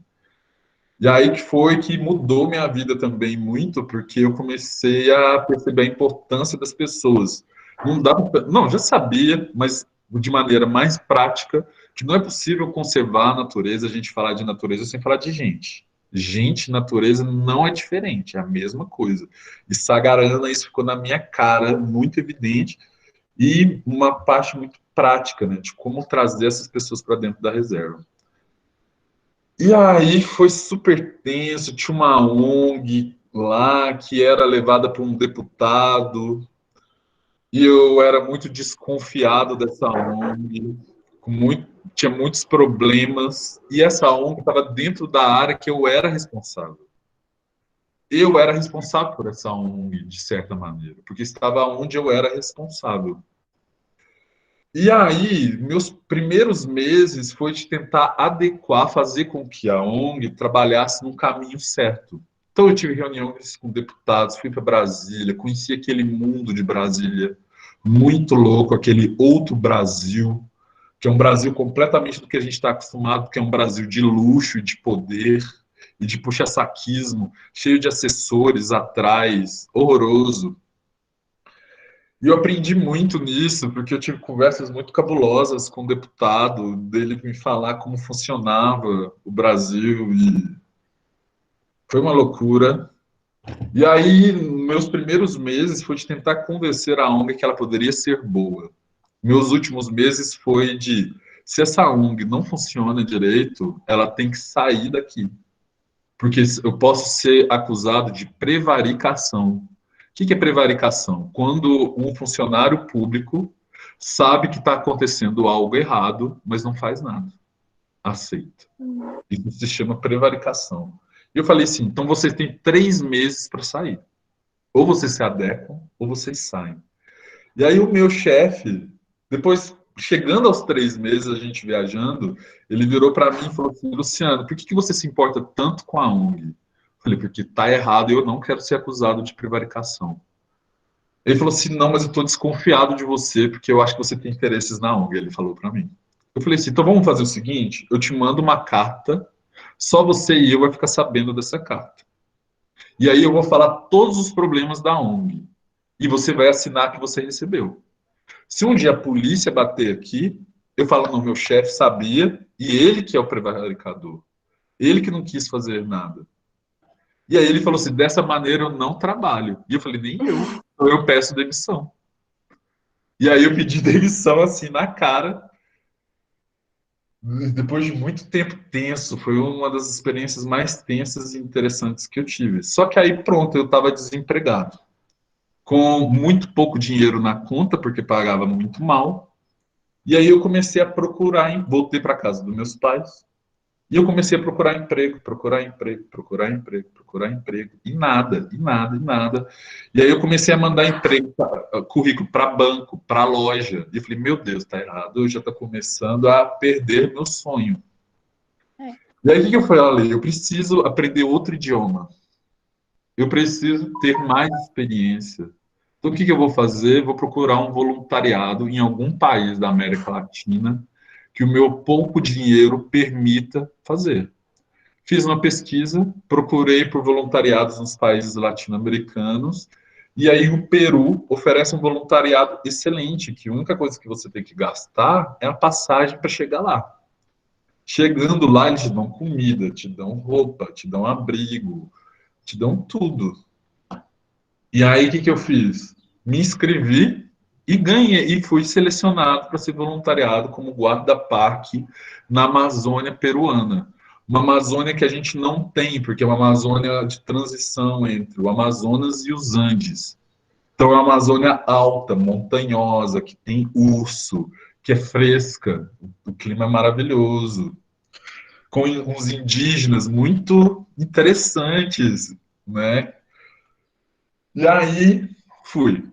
Speaker 2: E aí que foi que mudou minha vida também muito, porque eu comecei a perceber a importância das pessoas. Não dava, não, já sabia, mas de maneira mais prática, que não é possível conservar a natureza, a gente falar de natureza sem falar de gente. Gente e natureza não é diferente, é a mesma coisa. E Sagarana, isso ficou na minha cara, muito evidente, e uma parte muito prática, né, de como trazer essas pessoas para dentro da reserva. E aí foi super tenso, tinha uma ONG lá que era levada por um deputado, e eu era muito desconfiado dessa ONG, tinha muitos problemas, e essa ONG estava dentro da área que eu era responsável. Eu era responsável por essa ONG, de certa maneira, porque estava onde eu era responsável. E aí, meus primeiros meses foi de tentar adequar, fazer com que a ONG trabalhasse no caminho certo. Então, eu tive reuniões com deputados, fui para Brasília, conheci aquele mundo de Brasília muito louco, aquele outro Brasil, que é um Brasil completamente do que a gente está acostumado, que é um Brasil de luxo e de poder e de puxa-saquismo, cheio de assessores atrás, horroroso. E eu aprendi muito nisso, porque eu tive conversas muito cabulosas com o deputado, dele me falar como funcionava o Brasil, e foi uma loucura. E aí, meus primeiros meses foi de tentar convencer a ONG que ela poderia ser boa. Meus últimos meses foi de, se essa ONG não funciona direito, ela tem que sair daqui. Porque eu posso ser acusado de prevaricação. O que é prevaricação? Quando um funcionário público sabe que está acontecendo algo errado, mas não faz nada. Aceita. Isso se chama prevaricação. E eu falei assim, então vocês têm 3 meses para sair. Ou vocês se adequam, ou vocês saem. E aí o meu chefe, depois, chegando aos 3 meses, a gente viajando, ele virou para mim e falou assim, Luciano, por que você se importa tanto com a ONG? Eu falei, porque tá errado e eu não quero ser acusado de prevaricação. Ele falou assim, não, mas eu estou desconfiado de você, porque eu acho que você tem interesses na ONG, ele falou para mim. Eu falei assim, então vamos fazer o seguinte, eu te mando uma carta, só você e eu vai ficar sabendo dessa carta. E aí eu vou falar todos os problemas da ONG. E você vai assinar que você recebeu. Se um dia a polícia bater aqui, eu falo, não, meu chefe sabia, e ele que é o prevaricador. Ele que não quis fazer nada. E aí ele falou assim, dessa maneira eu não trabalho. E eu falei, nem eu. Então eu peço demissão. E aí eu pedi demissão assim na cara. depois de muito tempo tenso, foi uma das experiências mais tensas e interessantes que eu tive. Só que aí, pronto, eu estava desempregado, com muito pouco dinheiro na conta, porque pagava muito mal. E aí eu comecei a procurar, voltei para casa dos meus pais, e eu comecei a procurar emprego, procurar emprego, procurar emprego, procurar emprego, e nada, e nada, e nada. E aí eu comecei a mandar emprego, currículo para banco, para loja. E eu falei, meu Deus, tá errado, eu já estou começando a perder meu sonho.
Speaker 3: É.
Speaker 2: E aí o que eu falei? Eu preciso aprender outro idioma. Eu preciso ter mais experiência. Então o que eu vou fazer? Vou procurar um voluntariado em algum país da América Latina que o meu pouco dinheiro permita fazer. Fiz uma pesquisa, procurei por voluntariados nos países latino-americanos, e aí o Peru oferece um voluntariado excelente, que a única coisa que você tem que gastar é a passagem para chegar lá. Chegando lá, eles te dão comida, te dão roupa, te dão abrigo, te dão tudo. E aí o que eu fiz? Me inscrevi e ganhei, e fui selecionado para ser voluntariado como guarda-parque na Amazônia peruana. Uma Amazônia que a gente não tem, porque é uma Amazônia de transição entre o Amazonas e os Andes. Então é uma Amazônia alta, montanhosa, que tem urso, que é fresca, o clima é maravilhoso, com uns indígenas muito interessantes, né? E aí fui.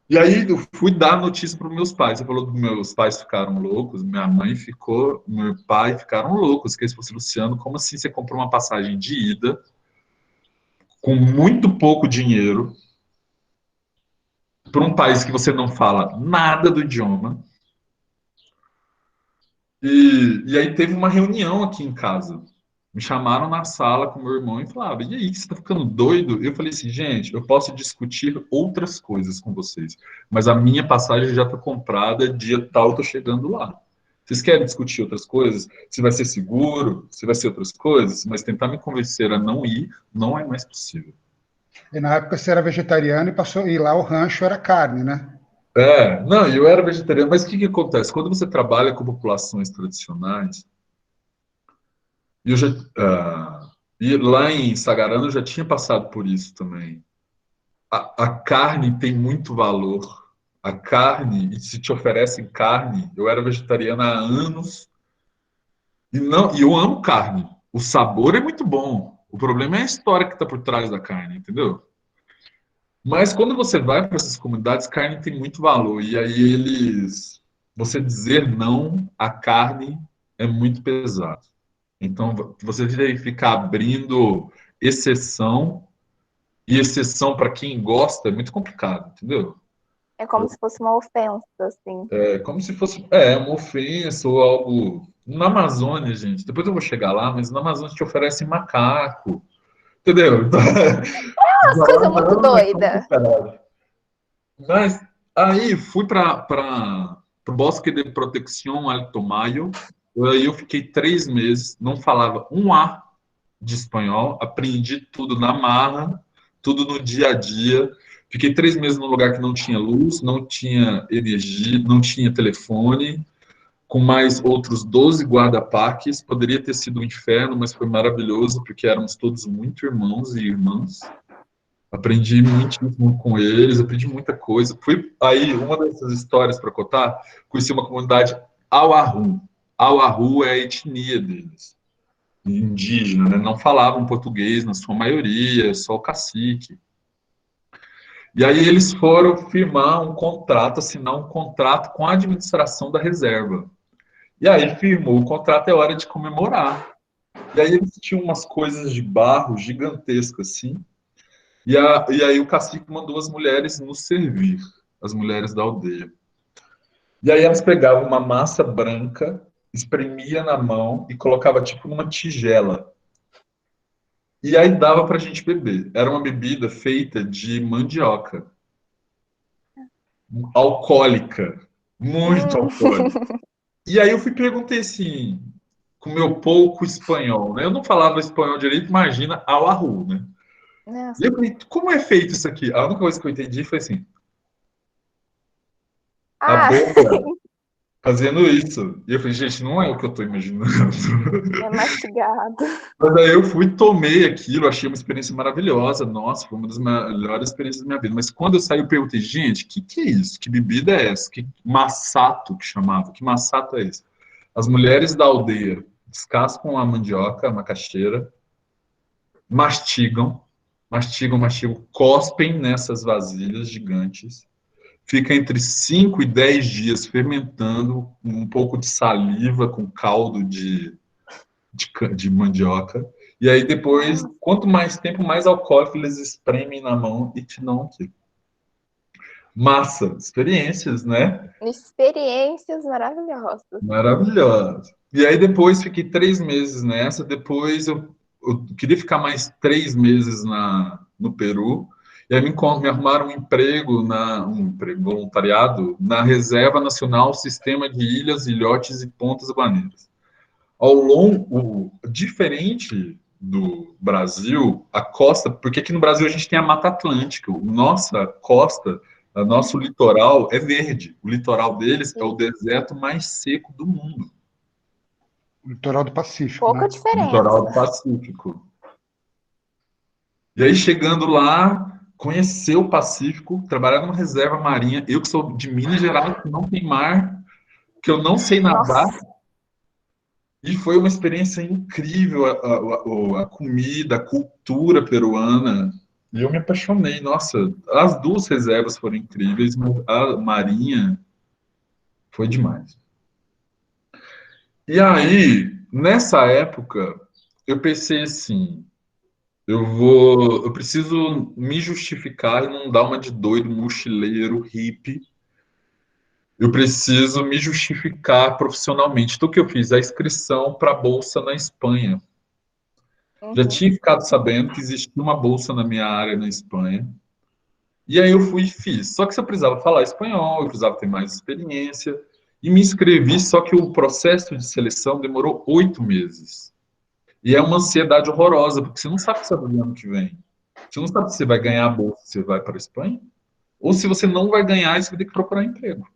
Speaker 2: E aí eu fui dar notícia para os meus pais. Você falou que meus pais ficaram loucos, minha mãe ficou, meu pai ficaram loucos. Que eles falaram assim, Luciano, como assim você comprou uma passagem de ida com muito pouco dinheiro para um país que você não fala nada do idioma? E aí teve uma reunião aqui em casa. Me chamaram na sala com meu irmão e falaram: e aí, você está ficando doido? Eu falei assim: gente, eu posso discutir outras coisas com vocês, mas a minha passagem já está comprada, dia tal, eu estou chegando lá. Vocês querem discutir outras coisas? Se vai ser seguro, se vai ser outras coisas, mas tentar me convencer a não ir, não é mais possível.
Speaker 1: E na época você era vegetariano e lá o rancho era carne, né?
Speaker 2: Não, eu era vegetariano, mas o que acontece? Quando você trabalha com populações tradicionais, e eu já, e lá em Sagarana eu já tinha passado por isso também. A carne tem muito valor. A carne, e se te oferecem carne, eu era vegetariana há anos e não, e eu amo carne. O sabor é muito bom. O problema é a história que está por trás da carne, entendeu? Mas quando você vai para essas comunidades, carne tem muito valor. E aí você dizer não à carne é muito pesado. Então você tem que ficar abrindo exceção, e exceção para quem gosta é muito complicado, entendeu?
Speaker 3: É como se fosse uma ofensa, assim.
Speaker 2: É como se fosse uma ofensa ou algo. Na Amazônia, gente, depois eu vou chegar lá, mas na Amazônia te oferecem macaco, entendeu? Então,
Speaker 3: Umas coisas muito
Speaker 2: não, é
Speaker 3: doidas.
Speaker 2: complicado. Mas aí fui para o Bosque de Protección Alto Mayo. Aí eu fiquei 3 meses, não falava um A de espanhol, aprendi tudo na marra, tudo no dia a dia. Fiquei 3 meses num lugar que não tinha luz, não tinha energia, não tinha telefone, com mais outros 12 guarda-parques. Poderia ter sido um inferno, mas foi maravilhoso, porque éramos todos muito irmãos e irmãs. Aprendi muitíssimo com eles, aprendi muita coisa. Fui aí, uma dessas histórias para contar, conheci uma comunidade Auarru. Auarru é a etnia deles, indígena, né? Não falavam português na sua maioria, só o cacique. E aí eles foram firmar um contrato, assinar um contrato com a administração da reserva. E aí firmou o contrato, é hora de comemorar. E aí eles tinham umas coisas de barro gigantescas assim. E aí o cacique mandou as mulheres nos servir, as mulheres da aldeia. E aí elas pegavam uma massa branca, espremia na mão e colocava tipo numa tigela. E aí dava para a gente beber. Era uma bebida feita de mandioca, alcoólica, muito alcoólica.
Speaker 3: Hum.
Speaker 2: E aí eu perguntei assim, com meu pouco espanhol, né? Eu não falava espanhol direito, imagina ao arru, né? E
Speaker 3: Nossa.
Speaker 2: eu falei, como é feito isso aqui? A única coisa que eu entendi foi assim, a
Speaker 3: Ah,
Speaker 2: boca fazendo isso. E eu falei, gente, não é o que eu estou imaginando.
Speaker 3: É mastigado.
Speaker 2: Mas aí eu fui, tomei aquilo, achei uma experiência maravilhosa. Nossa, foi uma das melhores experiências da minha vida. Mas quando eu saí, eu perguntei, gente, o que é isso? Que bebida é essa? Que massato que chamava? Que massato é esse? As mulheres da aldeia descascam a mandioca, a macaxeira, mastigam, mastigam, cospem nessas vasilhas gigantes. Fica entre 5 e 10 dias fermentando, um pouco de saliva com caldo de mandioca. E aí depois, quanto mais tempo, mais alcoólico eles espremem na mão e te dão aqui. Massa, experiências, né?
Speaker 3: Experiências maravilhosas.
Speaker 2: Maravilhosa. E aí depois fiquei 3 meses nessa, depois eu queria ficar mais 3 meses no Peru, e aí me arrumaram um emprego voluntariado na Reserva Nacional Sistema de Ilhas, Ilhotes e Pontas Baneiras. Ao longo, diferente do Brasil, a costa, porque aqui no Brasil a gente tem a Mata Atlântica, nossa costa, o nosso litoral é verde. O litoral deles é o deserto mais seco do mundo.
Speaker 1: Litoral do Pacífico,
Speaker 3: Pouca
Speaker 1: né?
Speaker 3: diferença.
Speaker 2: Litoral do Pacífico. E aí, chegando lá, conhecer o Pacífico, trabalhar numa reserva marinha. Eu que sou de Minas Gerais, que não tem mar, que eu não sei nadar.
Speaker 3: Nossa.
Speaker 2: E foi uma experiência incrível, a comida, a cultura peruana. E eu me apaixonei. Nossa, as duas reservas foram incríveis, mas a marinha foi demais. E aí, nessa época, eu pensei assim, eu preciso me justificar e não dar uma de doido, mochileiro, hippie. Eu preciso me justificar profissionalmente. Então, o que eu fiz? A inscrição para a Bolsa na Espanha. Já
Speaker 3: Uhum.
Speaker 2: tinha ficado sabendo que existia uma bolsa na minha área na Espanha. E aí eu fui e fiz. Só que você precisava falar espanhol, eu precisava ter mais experiência. E me inscrevi, só que o processo de seleção demorou 8 meses. E é uma ansiedade horrorosa, porque você não sabe o que você vai fazer ano que vem. Você não sabe se você vai ganhar a bolsa, se você vai para a Espanha, ou se você não vai ganhar e você vai ter que procurar emprego.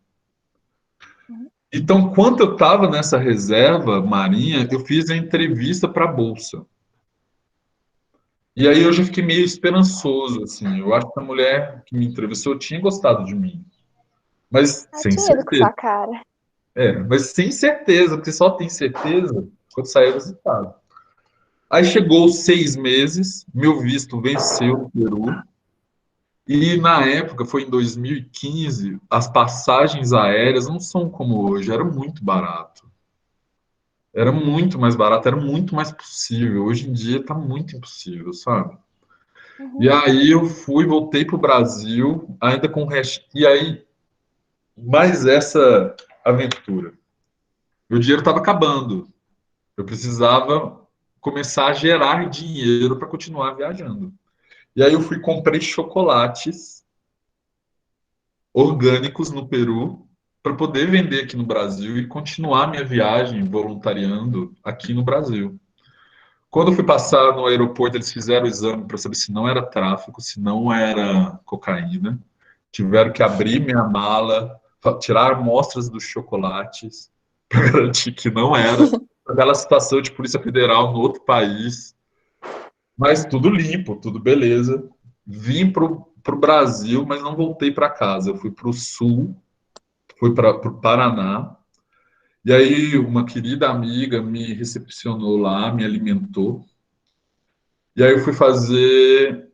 Speaker 2: Então, quando eu estava nessa reserva marinha, eu fiz a entrevista para a bolsa. E aí eu já fiquei meio esperançoso, assim. Eu acho que a mulher que me entrevistou tinha gostado de mim. Mas sem
Speaker 3: Tinha ido com
Speaker 2: certeza.
Speaker 3: sua cara.
Speaker 2: Mas sem certeza, porque só tem certeza quando sair o resultado. Aí chegou os 6 meses, meu visto venceu no Peru. E na época, foi em 2015, as passagens aéreas não são como hoje, era muito barato. Era muito mais barato, era muito mais possível. Hoje em dia está muito impossível, sabe? E
Speaker 3: Uhum.
Speaker 2: aí eu fui, voltei para o Brasil, ainda com o resto. E aí, mais essa aventura. Meu dinheiro estava acabando. Eu precisava começar a gerar dinheiro para continuar viajando. E aí eu fui comprei chocolates orgânicos no Peru para poder vender aqui no Brasil e continuar minha viagem voluntariando aqui no Brasil. Quando eu fui passar no aeroporto, eles fizeram o exame para saber se não era tráfico, se não era cocaína. Tiveram que abrir minha mala, tirar amostras dos chocolates para garantir que não era. Aquela situação de Polícia Federal no outro país. Mas tudo limpo, tudo beleza. Vim para o Brasil, mas não voltei para casa. Eu fui para o sul, fui para o Paraná. E aí uma querida amiga me recepcionou lá, me alimentou. E aí eu fui fazer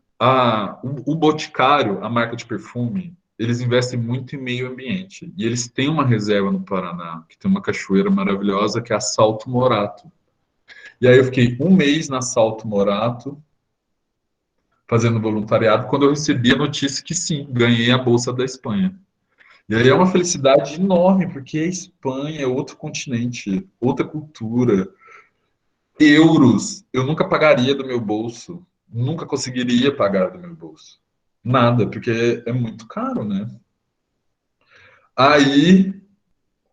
Speaker 2: o Boticário, a marca de perfume, eles investem muito em meio ambiente. E eles têm uma reserva no Paraná, que tem uma cachoeira maravilhosa, que é a Salto Morato. E aí eu fiquei 1 mês na Salto Morato, fazendo voluntariado, quando eu recebi a notícia que sim, ganhei a Bolsa da Espanha. E aí é uma felicidade enorme, porque a Espanha é outro continente, outra cultura. Euros, eu nunca pagaria do meu bolso. Nunca conseguiria pagar do meu bolso. Nada, porque é muito caro, né? Aí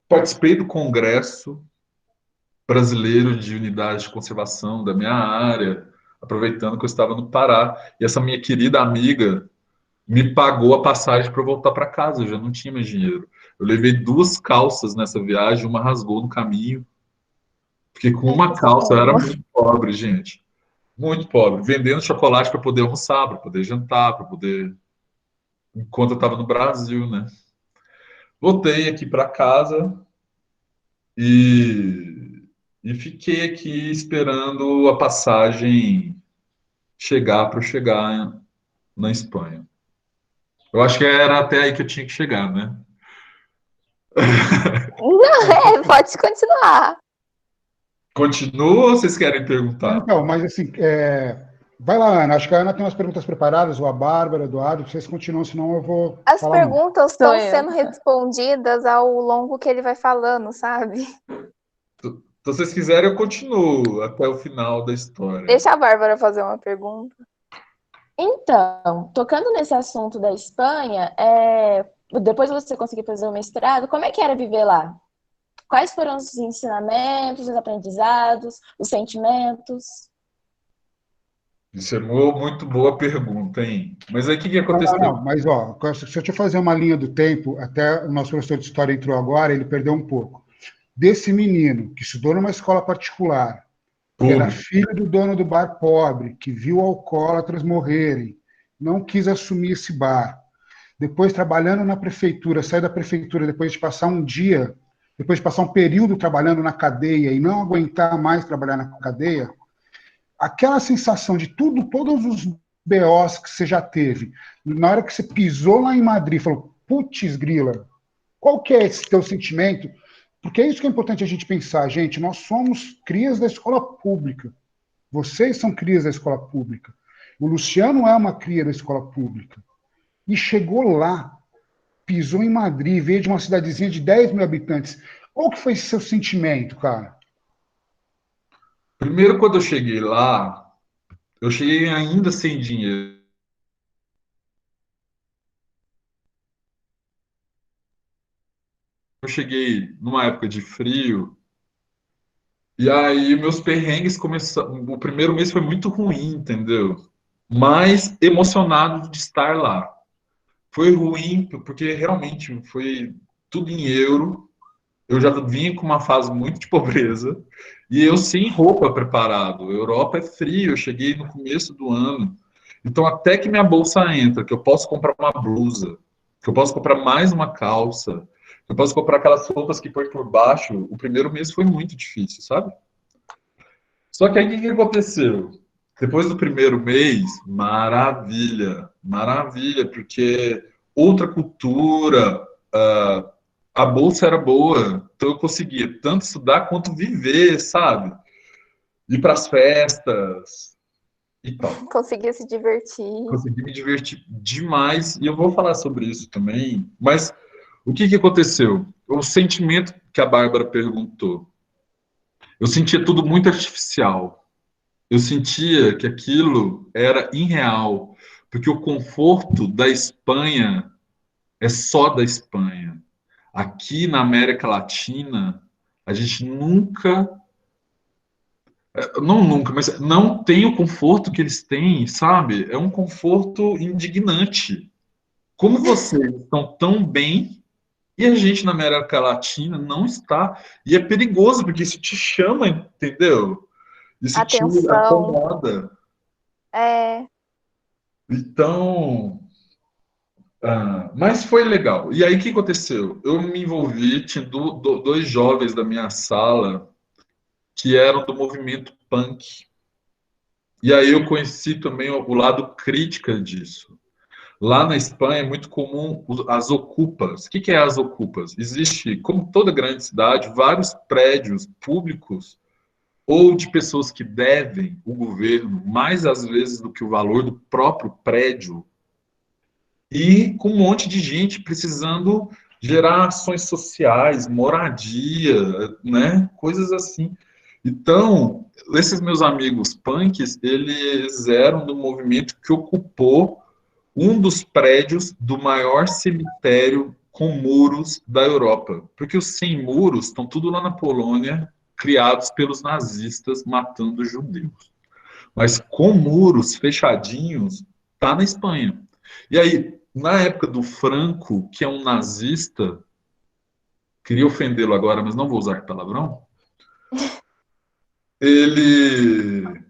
Speaker 2: participei do Congresso Brasileiro de Unidade de Conservação da minha área, aproveitando que eu estava no Pará. E essa minha querida amiga me pagou a passagem para eu voltar para casa, eu já não tinha mais dinheiro. Eu levei 2 calças nessa viagem, uma rasgou no caminho. Porque com uma calça eu era muito pobre, gente. Muito pobre. Vendendo chocolate para poder almoçar, para poder jantar, para poder. Enquanto eu estava no Brasil, né? Voltei aqui para casa e fiquei aqui esperando a passagem chegar para eu chegar na Espanha. Eu acho que era até aí que eu tinha que chegar, né?
Speaker 3: Não, pode continuar.
Speaker 2: Continua ou vocês querem perguntar?
Speaker 1: Então, mas assim, vai lá, Ana. Acho que a Ana tem umas perguntas preparadas, ou a Bárbara, Eduardo, vocês continuam, senão eu vou
Speaker 3: As
Speaker 1: falar mais.
Speaker 3: perguntas estão sendo respondidas ao longo que ele vai falando, sabe?
Speaker 2: Se vocês quiserem, eu continuo até o final da história.
Speaker 3: Deixa a Bárbara fazer uma pergunta.
Speaker 5: Então, tocando nesse assunto da Espanha, depois de você conseguir fazer o mestrado, como é que era viver lá? Quais foram os ensinamentos, os aprendizados, os sentimentos?
Speaker 2: Isso é muito boa pergunta, hein? Mas aí o que aconteceu?
Speaker 1: Não, mas ó, se eu te fazer uma linha do tempo, até o nosso professor de história entrou agora, ele perdeu um pouco. Desse menino que estudou numa escola particular, que era filho do dono do bar pobre, que viu alcoólatras morrerem, não quis assumir esse bar. Depois, trabalhando na prefeitura, saiu da prefeitura depois de passar depois de passar um período trabalhando na cadeia e não aguentar mais trabalhar na cadeia, aquela sensação de todos os BOs que você já teve, na hora que você pisou lá em Madrid, falou, putz grila, qual que é esse teu sentimento? Porque é isso que é importante a gente pensar, gente, nós somos crias da escola pública, vocês são crias da escola pública, o Luciano é uma cria da escola pública, e chegou lá, pisou em Madrid, veio de uma cidadezinha de 10 mil habitantes, qual que foi seu sentimento, cara?
Speaker 2: Primeiro, quando eu cheguei lá, eu cheguei ainda sem dinheiro. Eu cheguei numa época de frio, e aí meus perrengues começaram. O primeiro mês foi muito ruim, entendeu? Mas emocionado de estar lá. Foi ruim, porque realmente foi tudo em euro. Eu já vinha com uma fase muito de pobreza, e eu sem roupa preparado. A Europa é frio, eu cheguei no começo do ano. Então, até que minha bolsa entra, que eu posso comprar uma blusa, que eu posso comprar mais uma calça, que eu posso comprar aquelas roupas que põe por baixo, o primeiro mês foi muito difícil, sabe? Só que aí o que aconteceu? Depois do primeiro mês, maravilha, maravilha, porque outra cultura, a bolsa era boa, então eu conseguia tanto estudar quanto viver, sabe? Ir para as festas e tal.
Speaker 3: Conseguia se divertir.
Speaker 2: Consegui me divertir demais, e eu vou falar sobre isso também, mas o que aconteceu? O sentimento que a Bárbara perguntou. Eu sentia tudo muito artificial. Eu sentia que aquilo era irreal, porque o conforto da Espanha é só da Espanha. Aqui na América Latina, a gente nunca, mas não tem o conforto que eles têm, sabe? É um conforto indignante. Como vocês estão tão bem e a gente na América Latina não está? E é perigoso, porque isso te chama, entendeu? Isso te
Speaker 3: Atenção.
Speaker 2: acomoda.
Speaker 3: É.
Speaker 2: Então, mas foi legal. E aí, o que aconteceu? Eu me envolvi, tinha dois jovens da minha sala que eram do movimento punk. E aí eu conheci também o lado crítica disso. Lá na Espanha é muito comum as ocupas. O que é as ocupas? Existe, como toda grande cidade, vários prédios públicos ou de pessoas que devem o governo mais às vezes do que o valor do próprio prédio, e com um monte de gente precisando gerar ações sociais, moradia, né? Coisas assim. Então, esses meus amigos punks, eles eram do movimento que ocupou um dos prédios do maior cemitério com muros da Europa. Porque os sem muros estão tudo lá na Polônia, criados pelos nazistas matando judeus. Mas com muros fechadinhos, tá na Espanha. E aí, na época do Franco, que é um nazista, queria ofendê-lo agora, mas não vou usar palavrão. Ele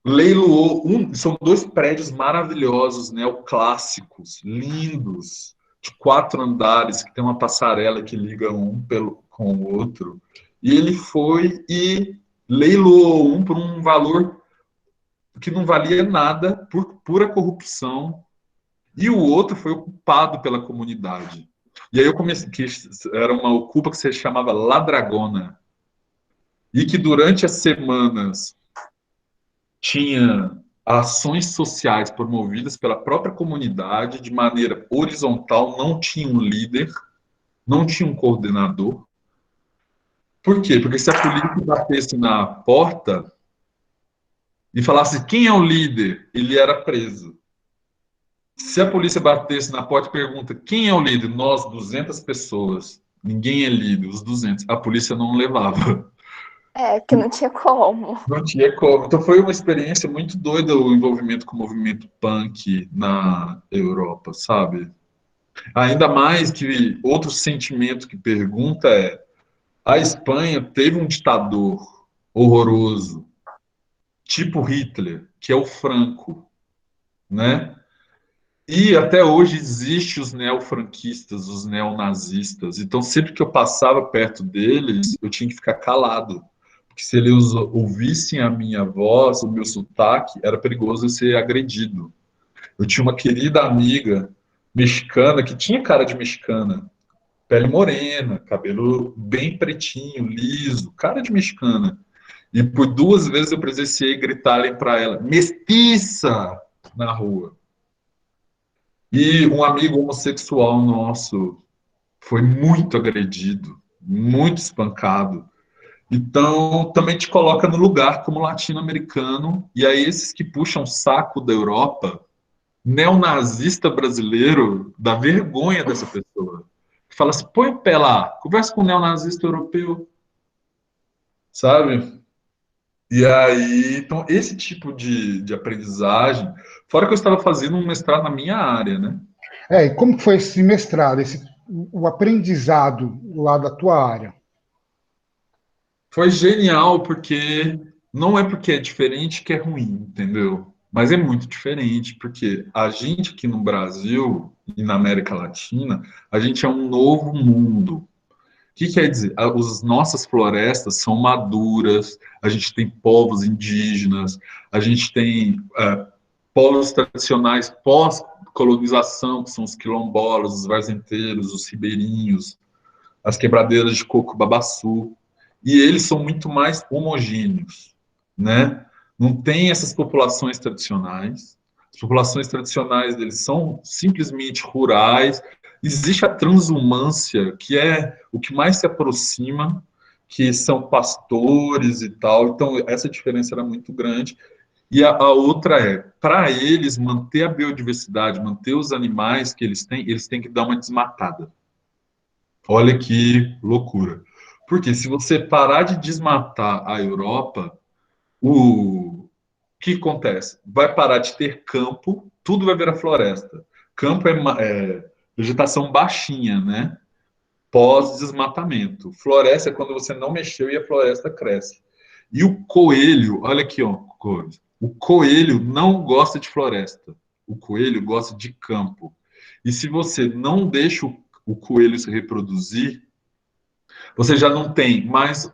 Speaker 2: leiloou são 2 prédios maravilhosos, neoclássicos, lindos, de 4 andares, que tem uma passarela que liga um com o outro. E ele foi e leiloou um por um valor que não valia nada, por pura corrupção, e o outro foi ocupado pela comunidade. E aí eu comecei, que era uma ocupa que se chamava La Dragona, e que durante as semanas tinha ações sociais promovidas pela própria comunidade de maneira horizontal, não tinha um líder, não tinha um coordenador. Por quê? Porque se a polícia batesse na porta e falasse quem é o líder, ele era preso. Se a polícia batesse na porta e pergunta quem é o líder, nós, 200 pessoas, ninguém é líder, os 200, a polícia não levava.
Speaker 3: É, que não tinha como.
Speaker 2: Não tinha como. Então foi uma experiência muito doida o envolvimento com o movimento punk na Europa, sabe? Ainda mais que outro sentimento que pergunta é: a Espanha teve um ditador horroroso, tipo Hitler, que é o Franco, né? E até hoje existe os neofranquistas, os neonazistas. Então, sempre que eu passava perto deles, eu tinha que ficar calado. Porque se eles ouvissem a minha voz, o meu sotaque, era perigoso eu ser agredido. Eu tinha uma querida amiga mexicana, que tinha cara de mexicana, pele morena, cabelo bem pretinho, liso, cara de mexicana. E por 2 vezes eu presenciei gritarem para ela, mestiça, na rua. E um amigo homossexual nosso foi muito agredido, muito espancado. Então, também te coloca no lugar como latino-americano. E aí, esses que puxam o saco da Europa, neonazista brasileiro, dá vergonha dessa pessoa. Fala assim: põe o pé lá, conversa com um neonazista europeu, sabe? E aí, então, esse tipo de aprendizagem, fora que eu estava fazendo um mestrado na minha área, né?
Speaker 1: E como foi esse mestrado, o aprendizado lá da tua área?
Speaker 2: Foi genial, porque não é porque é diferente que é ruim, entendeu? Mas é muito diferente, porque a gente aqui no Brasil e na América Latina, a gente é um novo mundo. O que quer dizer? As nossas florestas são maduras, a gente tem povos indígenas, a gente tem povos tradicionais pós-colonização, que são os quilombolas, os vazenteiros, os ribeirinhos, as quebradeiras de coco babaçu, e eles são muito mais homogêneos, né? Não tem essas populações tradicionais. As populações tradicionais deles são simplesmente rurais. Existe a transumância, que é o que mais se aproxima, que são pastores e tal. Então, essa diferença era muito grande. E a outra é, para eles manter a biodiversidade, manter os animais que eles têm que dar uma desmatada. Olha que loucura. Porque se você parar de desmatar a Europa, o que acontece? Vai parar de ter campo, tudo vai virar floresta. Campo é vegetação baixinha, né? Pós-desmatamento. Floresta é quando você não mexeu e a floresta cresce. E o coelho, olha aqui, ó, coisa. O coelho não gosta de floresta. O coelho gosta de campo. E se você não deixa o coelho se reproduzir, você já não tem mais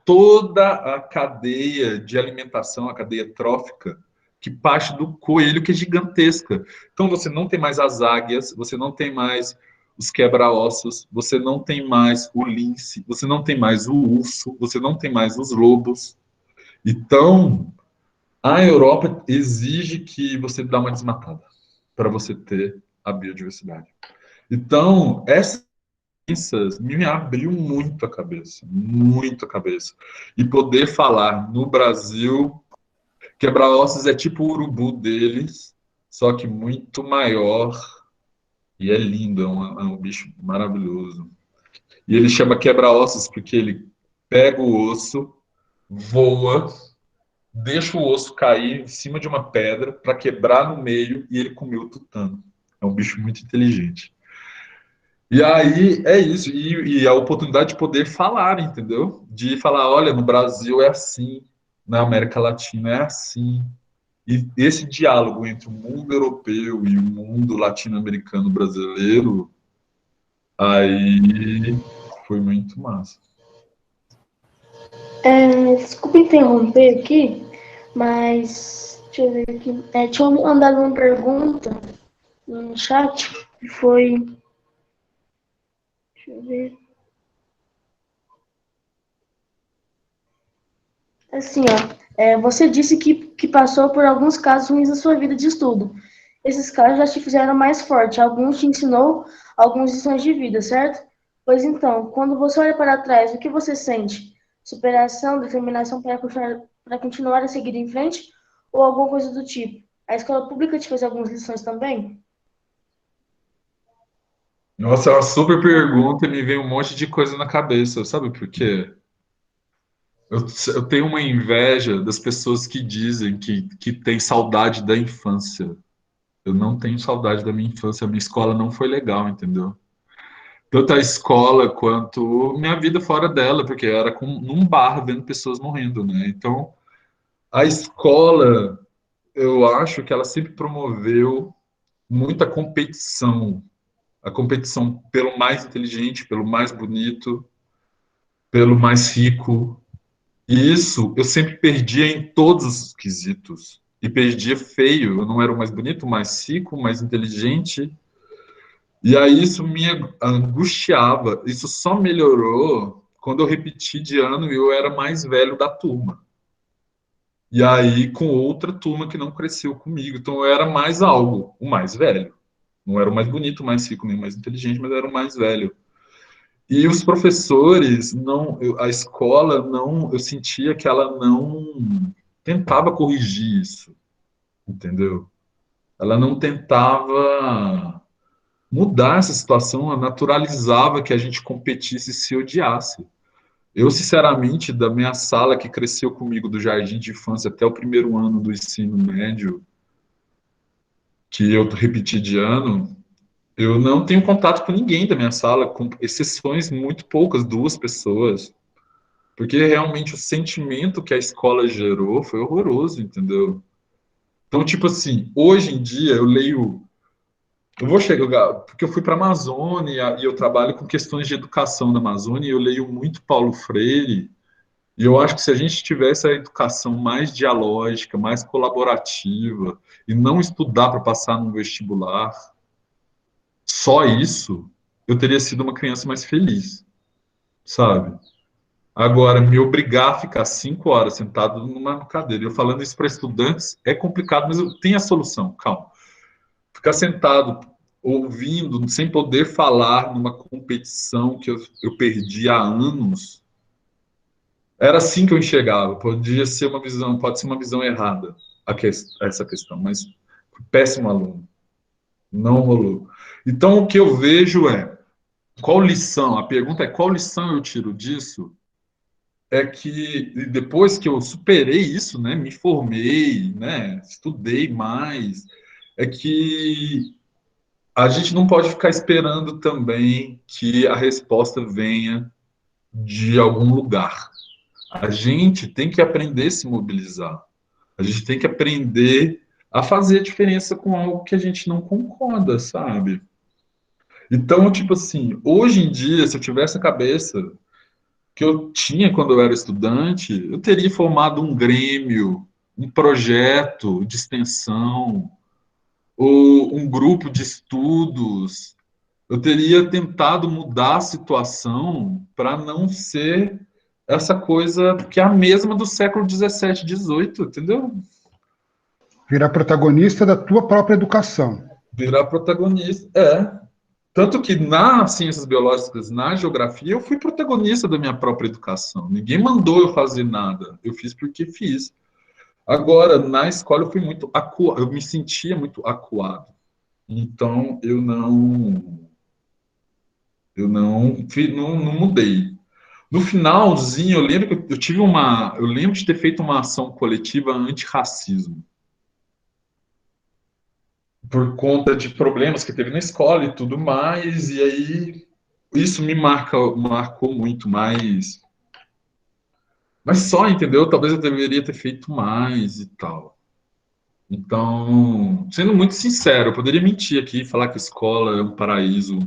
Speaker 2: toda a cadeia de alimentação, a cadeia trófica, que parte do coelho, que é gigantesca. Então você não tem mais as águias, você não tem mais os quebra-ossos, você não tem mais o lince, você não tem mais o urso, você não tem mais os lobos. Então, a Europa exige que você dê uma desmatada para você ter a biodiversidade. Então, essa me abriu muito a cabeça, muito a cabeça. E poder falar no Brasil, quebra-ossos é tipo o urubu deles, só que muito maior e é lindo, é um bicho maravilhoso. E ele chama quebra-ossos porque ele pega o osso, voa, deixa o osso cair em cima de uma pedra para quebrar no meio e ele comeu o tutano. É um bicho muito inteligente. E aí é isso, e a oportunidade de poder falar, entendeu? De falar, olha, no Brasil é assim, na América Latina é assim. E esse diálogo entre o mundo europeu e o mundo latino-americano brasileiro, aí foi muito massa.
Speaker 4: Desculpa interromper aqui, mas deixa eu ver aqui. Tinha mandado uma pergunta no chat que foi. Deixa eu ver. Assim, ó, você disse que passou por alguns casos ruins na sua vida de estudo. Esses casos já te fizeram mais forte, alguns te ensinou algumas lições de vida, certo? Pois então, quando você olha para trás, o que você sente? Superação, determinação para continuar a seguir em frente? Ou alguma coisa do tipo? A escola pública te fez algumas lições também?
Speaker 2: Nossa, é uma super pergunta e me veio um monte de coisa na cabeça, sabe por quê? Eu tenho uma inveja das pessoas que dizem que tem saudade da infância. Eu não tenho saudade da minha infância, a minha escola não foi legal, entendeu? Tanto a escola quanto minha vida fora dela, porque eu era num bar vendo pessoas morrendo, né? Então, a escola, eu acho que ela sempre promoveu muita competição. A competição pelo mais inteligente, pelo mais bonito, pelo mais rico. E isso eu sempre perdia em todos os quesitos. E perdia feio. Eu não era o mais bonito, o mais rico, o mais inteligente. E aí isso me angustiava. Isso só melhorou quando eu repeti de ano e eu era mais velho da turma. E aí com outra turma que não cresceu comigo. Então eu era mais algo, o mais velho. Não era o mais bonito, o mais rico, nem o mais inteligente, mas era o mais velho. E os professores, não, a escola não, eu sentia que ela não tentava corrigir isso, entendeu? Ela não tentava mudar essa situação, ela naturalizava que a gente competisse e se odiasse. Eu, sinceramente, da minha sala que cresceu comigo do jardim de infância até o primeiro ano do ensino médio, que eu repeti de ano, eu não tenho contato com ninguém da minha sala, com exceções muito poucas, duas pessoas. Porque realmente o sentimento que a escola gerou foi horroroso, entendeu? Então, tipo assim, hoje em dia eu leio. Eu vou chegar. Porque eu fui para a Amazônia e eu trabalho com questões de educação na Amazônia e eu leio muito Paulo Freire. E eu acho que se a gente tivesse a educação mais dialógica, mais colaborativa, e não estudar para passar no vestibular, só isso, eu teria sido uma criança mais feliz, sabe? Agora, me obrigar a ficar 5 horas sentado numa cadeira, eu falando isso para estudantes é complicado, mas eu tenho a solução, calma. Ficar sentado, ouvindo, sem poder falar numa competição que eu perdi há anos, era assim que eu enxergava. Podia ser uma visão, pode ser uma visão errada essa questão, mas péssimo aluno, não rolou. Então, o que eu vejo é, qual lição? A pergunta é, qual lição eu tiro disso? É que depois que eu superei isso, né, me formei, né, estudei mais, é que a gente não pode ficar esperando também que a resposta venha de algum lugar. A gente tem que aprender a se mobilizar. A gente tem que aprender a fazer a diferença com algo que a gente não concorda, sabe? Então, tipo assim, hoje em dia, se eu tivesse a cabeça que eu tinha quando eu era estudante, eu teria formado um grêmio, um projeto de extensão, ou um grupo de estudos. Eu teria tentado mudar a situação para não ser essa coisa que é a mesma do século XVII, XVIII, entendeu?
Speaker 1: Virar protagonista da tua própria educação.
Speaker 2: Virar protagonista. É. Tanto que nas ciências biológicas, na geografia, eu fui protagonista da minha própria educação. Ninguém mandou eu fazer nada. Eu fiz porque fiz. Agora, na escola, eu fui muito acuado, eu me sentia muito acuado. Então, eu não mudei. No finalzinho, eu lembro que eu lembro de ter feito uma ação coletiva antirracismo. por conta de problemas que teve na escola e tudo mais, e aí isso me marcou muito mais. Mas só, entendeu? Talvez eu deveria ter feito mais e tal. Então, sendo muito sincero, eu poderia mentir aqui e falar que a escola é um paraíso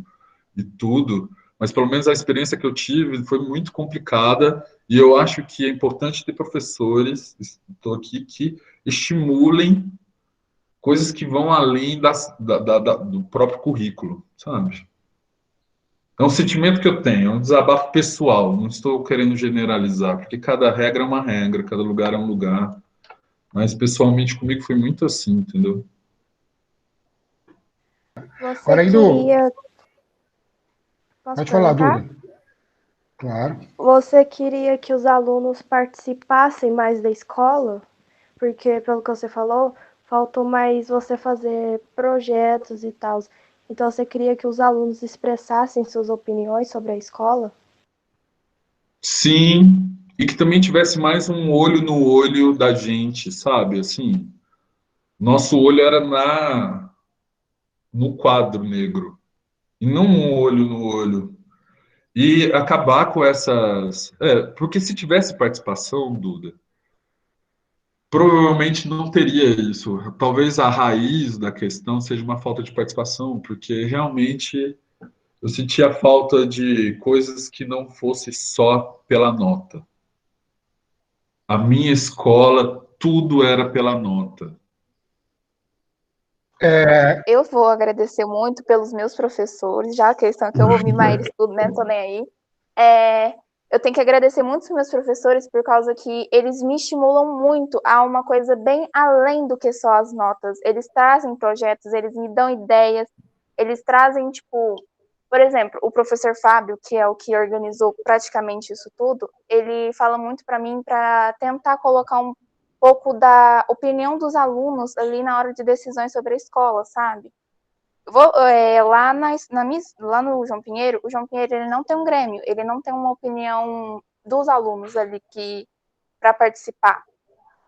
Speaker 2: e tudo, mas pelo menos a experiência que eu tive foi muito complicada e eu acho que é importante ter professores, estou aqui, que estimulem coisas que vão além do próprio currículo, sabe? É um sentimento que eu tenho, é um desabafo pessoal, não estou querendo generalizar, porque cada regra é uma regra, cada lugar é um lugar, mas pessoalmente comigo foi muito assim, entendeu?
Speaker 3: Você
Speaker 1: Agora, indo.
Speaker 3: queria. Posso
Speaker 1: Pode falar,
Speaker 3: perguntar?
Speaker 1: Duda. Claro.
Speaker 6: Você queria que os alunos participassem mais da escola? Porque, pelo que você falou, faltou mais você fazer projetos e tal. Então, você queria que os alunos expressassem suas opiniões sobre a escola?
Speaker 2: Sim, e que também tivesse mais um olho no olho da gente, sabe? Assim, nosso olho era no quadro negro, e não um olho no olho. E acabar com essas. Porque se tivesse participação, Duda, provavelmente não teria isso. Talvez a raiz da questão seja uma falta de participação, porque realmente eu sentia falta de coisas que não fosse só pela nota. A minha escola, tudo era pela nota.
Speaker 3: Eu vou agradecer muito pelos meus professores, já que eles estão aqui, eu vou mimar eles tudo, né? Não tô nem aí. Eu tenho que agradecer muito os meus professores por causa que eles me estimulam muito a uma coisa bem além do que só as notas. Eles trazem projetos, eles me dão ideias, eles trazem, tipo, por exemplo, o professor Fábio, que é o que organizou praticamente isso tudo, ele fala muito para mim para tentar colocar um pouco da opinião dos alunos ali na hora de decisões sobre a escola, sabe? Lá no João Pinheiro, o João Pinheiro ele não tem um grêmio, ele não tem uma opinião dos alunos ali para participar.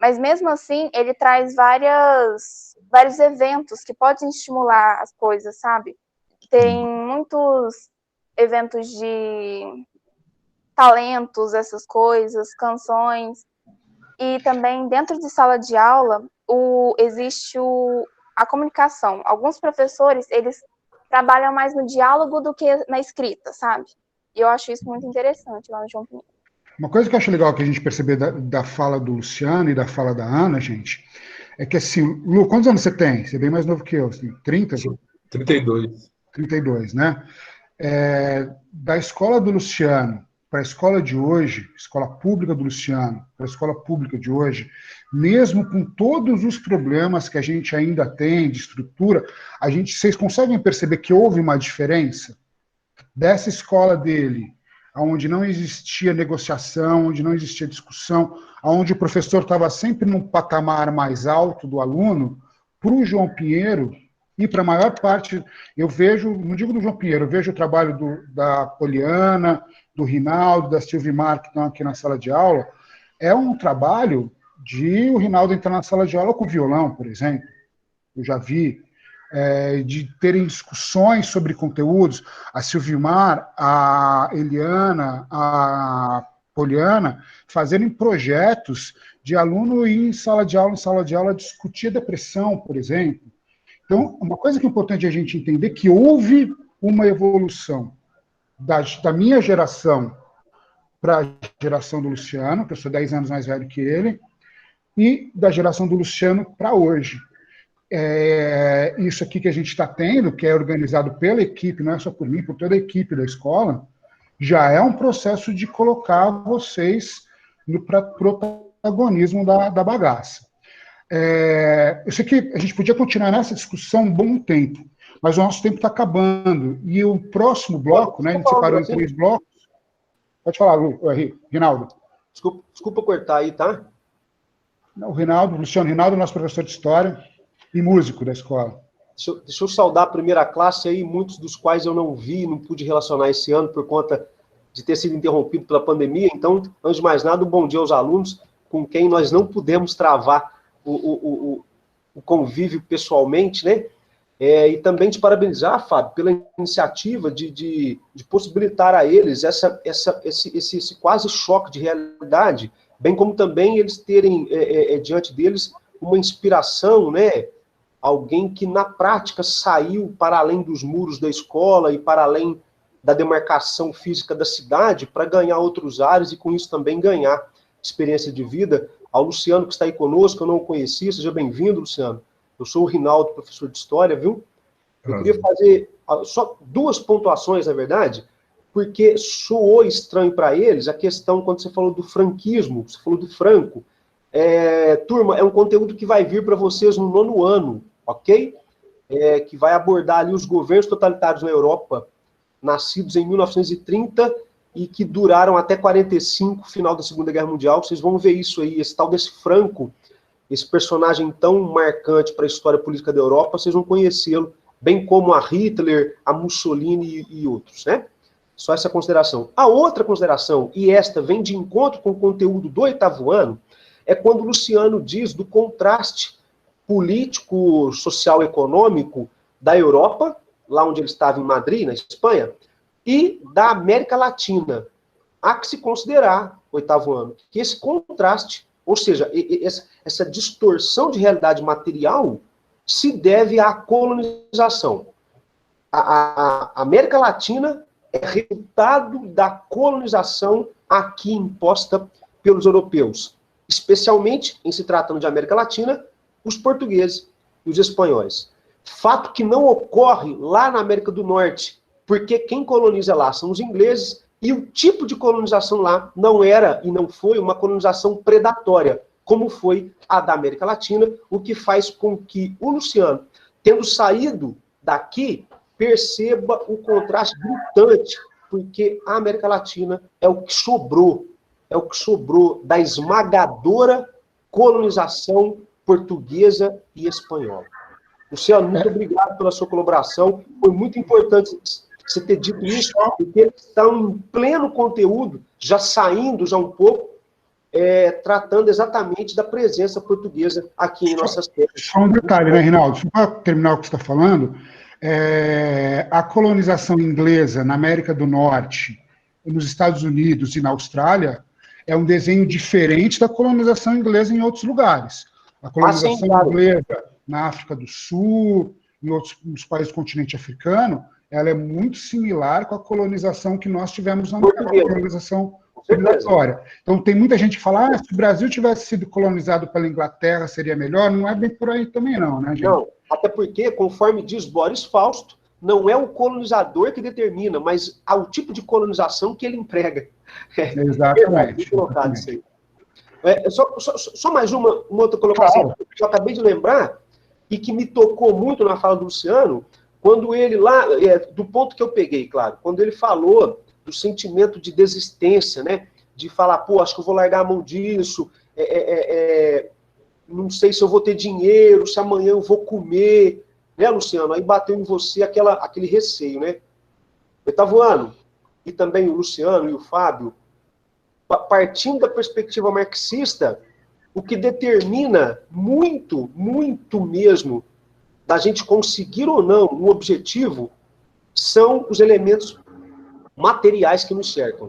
Speaker 3: Mas mesmo assim, ele traz vários eventos que podem estimular as coisas, sabe? Tem muitos eventos de talentos, essas coisas, canções. E também dentro de sala de aula existe a comunicação. Alguns professores, eles trabalham mais no diálogo do que na escrita, sabe? E eu acho isso muito interessante lá no João Pinheiro.
Speaker 1: Uma coisa que eu acho legal que a gente perceber da fala do Luciano e da fala da Ana, gente, é que assim, Lu, quantos anos você tem? Você é bem mais novo que eu, assim, 30?
Speaker 2: 32.
Speaker 1: 32, né? Da escola do Luciano para a escola de hoje, escola pública do Luciano, para a escola pública de hoje, mesmo com todos os problemas que a gente ainda tem de estrutura, vocês conseguem perceber que houve uma diferença dessa escola dele, onde não existia negociação, onde não existia discussão, onde o professor estava sempre num patamar mais alto do aluno, para o João Pinheiro, e para a maior parte, eu vejo, não digo do João Pinheiro, eu vejo o trabalho da Poliana, do Rinaldo, da Silvimar, que estão aqui na sala de aula, é um trabalho de o Rinaldo entrar na sala de aula com violão, por exemplo. Eu já vi, de terem discussões sobre conteúdos, a Silvimar, a Eliana, a Poliana, fazerem projetos de aluno ir em sala de aula, discutir depressão, por exemplo. Então, uma coisa que é importante a gente entender é que houve uma evolução da minha geração para a geração do Luciano, que eu sou 10 anos mais velho que ele, e da geração do Luciano para hoje. Isso aqui que a gente está tendo, que é organizado pela equipe, não é só por mim, por toda a equipe da escola, já é um processo de colocar vocês no protagonismo da bagaça. Eu sei que a gente podia continuar nessa discussão um bom tempo, mas o nosso tempo está acabando. E o próximo bloco, né, a gente separou em 3 blocos. Pode falar, Rinaldo.
Speaker 7: Desculpa cortar aí, tá?
Speaker 1: O Luciano Rinaldo, nosso professor de História e músico da escola.
Speaker 7: Deixa eu saudar a primeira classe aí, muitos dos quais eu não vi, não pude relacionar esse ano por conta de ter sido interrompido pela pandemia. Então, antes de mais nada, um bom dia aos alunos com quem nós não pudemos travar o convívio pessoalmente, né? E também te parabenizar, Fábio, pela iniciativa de possibilitar a eles esse quase choque de realidade, bem como também eles terem diante deles uma inspiração, né? Alguém que na prática saiu para além dos muros da escola e para além da demarcação física da cidade para ganhar outros ares e com isso também ganhar experiência de vida. Ao Luciano que está aí conosco, eu não o conheci, seja bem-vindo, Luciano. Eu sou o Rinaldo, professor de História, viu? Eu queria fazer só 2 pontuações, na verdade, porque soou estranho para eles a questão, quando você falou do franquismo, você falou do Franco. Turma, é um conteúdo que vai vir para vocês no 9º ano, ok? Que vai abordar ali os governos totalitários na Europa, nascidos em 1930 e que duraram até 45, final da Segunda Guerra Mundial. Vocês vão ver isso aí, esse tal desse Franco, esse personagem tão marcante para a história política da Europa, vocês vão conhecê-lo, bem como a Hitler, a Mussolini e outros, né? Só essa consideração. A outra consideração, e esta vem de encontro com o conteúdo do 8º ano, é quando o Luciano diz do contraste político, social, econômico da Europa, lá onde ele estava em Madrid, na Espanha, e da América Latina. Há que se considerar, 8º ano, que esse contraste, ou seja, essa distorção de realidade material, se deve à colonização. A América Latina é resultado da colonização aqui imposta pelos europeus, especialmente, em se tratando de América Latina, os portugueses e os espanhóis. Fato que não ocorre lá na América do Norte, porque quem coloniza lá são os ingleses, e o tipo de colonização lá não era e não foi uma colonização predatória, como foi a da América Latina, o que faz com que o Luciano, tendo saído daqui, perceba o contraste gritante, porque a América Latina é o que sobrou da esmagadora colonização portuguesa e espanhola. Luciano, muito obrigado pela sua colaboração, foi muito importante você ter dito isso, porque eles estão em pleno conteúdo, já saindo já um pouco, tratando exatamente da presença portuguesa aqui em nossas terras.
Speaker 1: Só um detalhe, né, Rinaldo? Só para terminar o que você está falando, a colonização inglesa na América do Norte, nos Estados Unidos e na Austrália, é um desenho diferente da colonização inglesa em outros lugares. A colonização inglesa na África do Sul, nos países do continente africano, ela é muito similar com a colonização que nós tivemos na colonização civilizatória. Então, tem muita gente que fala, se o Brasil tivesse sido colonizado pela Inglaterra, seria melhor. Não é bem por aí também, não, né, gente? Não,
Speaker 7: até porque, conforme diz Boris Fausto, não é o colonizador que determina, mas o tipo de colonização que ele emprega.
Speaker 1: Exatamente.
Speaker 7: Isso aí. Só mais uma outra colocação que eu acabei de lembrar e que me tocou muito na fala do Luciano, quando ele lá, do ponto que eu peguei, claro, quando ele falou do sentimento de desistência, né, de falar, pô, acho que eu vou largar a mão disso, não sei se eu vou ter dinheiro, se amanhã eu vou comer, né, Luciano? Aí bateu em você aquele receio, né? 8º ano, e também o Luciano e o Fábio, partindo da perspectiva marxista, o que determina muito, muito mesmo da gente conseguir ou não um objetivo são os elementos materiais que nos cercam.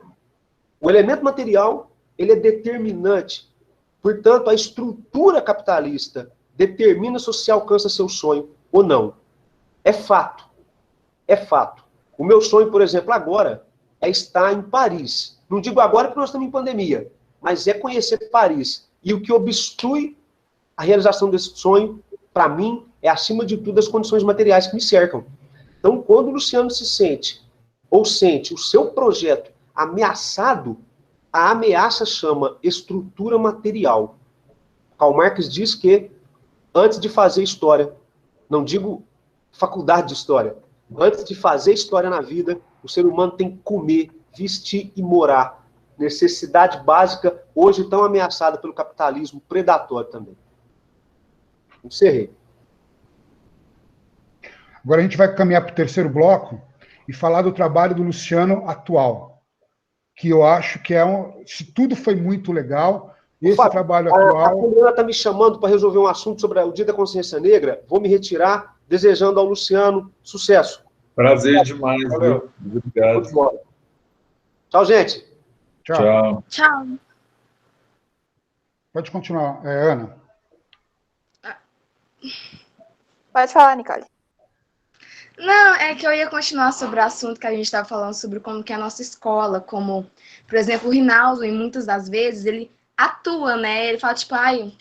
Speaker 7: O elemento material, ele é determinante. Portanto, a estrutura capitalista determina se você alcança seu sonho ou não. É fato. É fato. O meu sonho, por exemplo, agora, é estar em Paris. Não digo agora porque nós estamos em pandemia, mas é conhecer Paris. E o que obstrui a realização desse sonho, para mim, é, acima de tudo, as condições materiais que me cercam. Então, quando o Luciano se sente, ou sente o seu projeto ameaçado, a ameaça chama estrutura material. Karl Marx diz que, antes de fazer história, não digo faculdade de história, antes de fazer história na vida, o ser humano tem que comer, vestir e morar. Necessidade básica, hoje tão ameaçada pelo capitalismo predatório também. Encerrei.
Speaker 1: Agora a gente vai caminhar para o terceiro bloco e falar do trabalho do Luciano atual, que eu acho que se tudo foi muito legal, esse trabalho atual...
Speaker 7: A Juliana está me chamando para resolver um assunto sobre o Dia da Consciência Negra, vou me retirar desejando ao Luciano sucesso.
Speaker 2: Prazer demais,
Speaker 7: Valeu.
Speaker 2: viu? Obrigado.
Speaker 7: Tchau, gente.
Speaker 2: Tchau.
Speaker 5: Tchau.
Speaker 1: Pode continuar, Ana.
Speaker 3: Pode falar, Nicole.
Speaker 8: Não, é que eu ia continuar sobre o assunto que a gente estava falando sobre como que é a nossa escola, como, por exemplo, o Rinaldo, em muitas das vezes, ele atua, né? Ele fala, tipo, ai,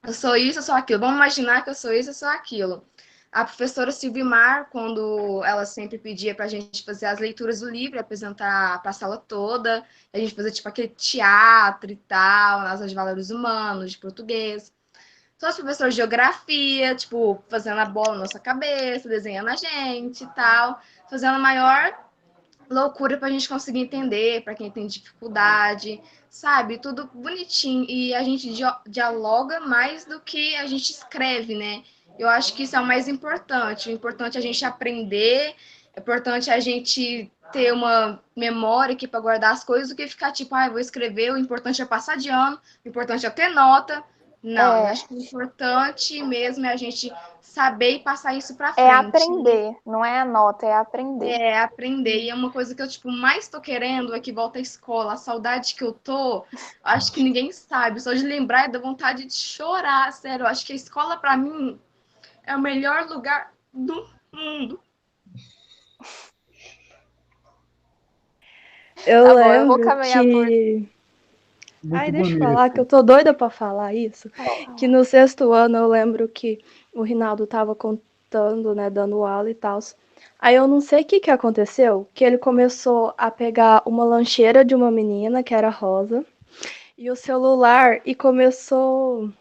Speaker 8: eu sou isso, eu sou aquilo. Vamos imaginar que eu sou isso, eu sou aquilo. A professora Silvimar, quando ela sempre pedia para a gente fazer as leituras do livro, apresentar para a sala toda, a gente fazia, tipo, aquele teatro e tal, nas aulas de valores humanos, de português. Só os professores de geografia, tipo, fazendo a bola na nossa cabeça, desenhando a gente e tal, fazendo a maior loucura para a gente conseguir entender, para quem tem dificuldade, sabe? Tudo bonitinho. E a gente dialoga mais do que a gente escreve, né? Eu acho que isso é o mais importante. O importante é a gente aprender, é importante a gente ter uma memória aqui para guardar as coisas, do que ficar tipo, vou escrever, o importante é passar de ano, o importante é ter nota. Não, eu acho que o importante mesmo é a gente saber e passar isso para frente.
Speaker 3: É aprender, não é a nota, é aprender.
Speaker 8: É aprender. E é uma coisa que eu, tipo, mais tô querendo é que volta à escola. A saudade que eu tô, acho que ninguém sabe. Só de lembrar é da vontade de chorar, sério. Eu acho que a escola, para mim, é o melhor lugar do mundo.
Speaker 6: Eu lembro
Speaker 3: eu vou caminhar
Speaker 6: que...
Speaker 1: Muito
Speaker 6: deixa eu
Speaker 1: bonito.
Speaker 6: falar que eu tô doida pra falar isso. Que no 6º ano eu lembro que o Rinaldo tava contando, né, dando aula e tal. Aí eu não sei o que aconteceu, que ele começou a pegar uma lancheira de uma menina, que era rosa, e o celular, e começou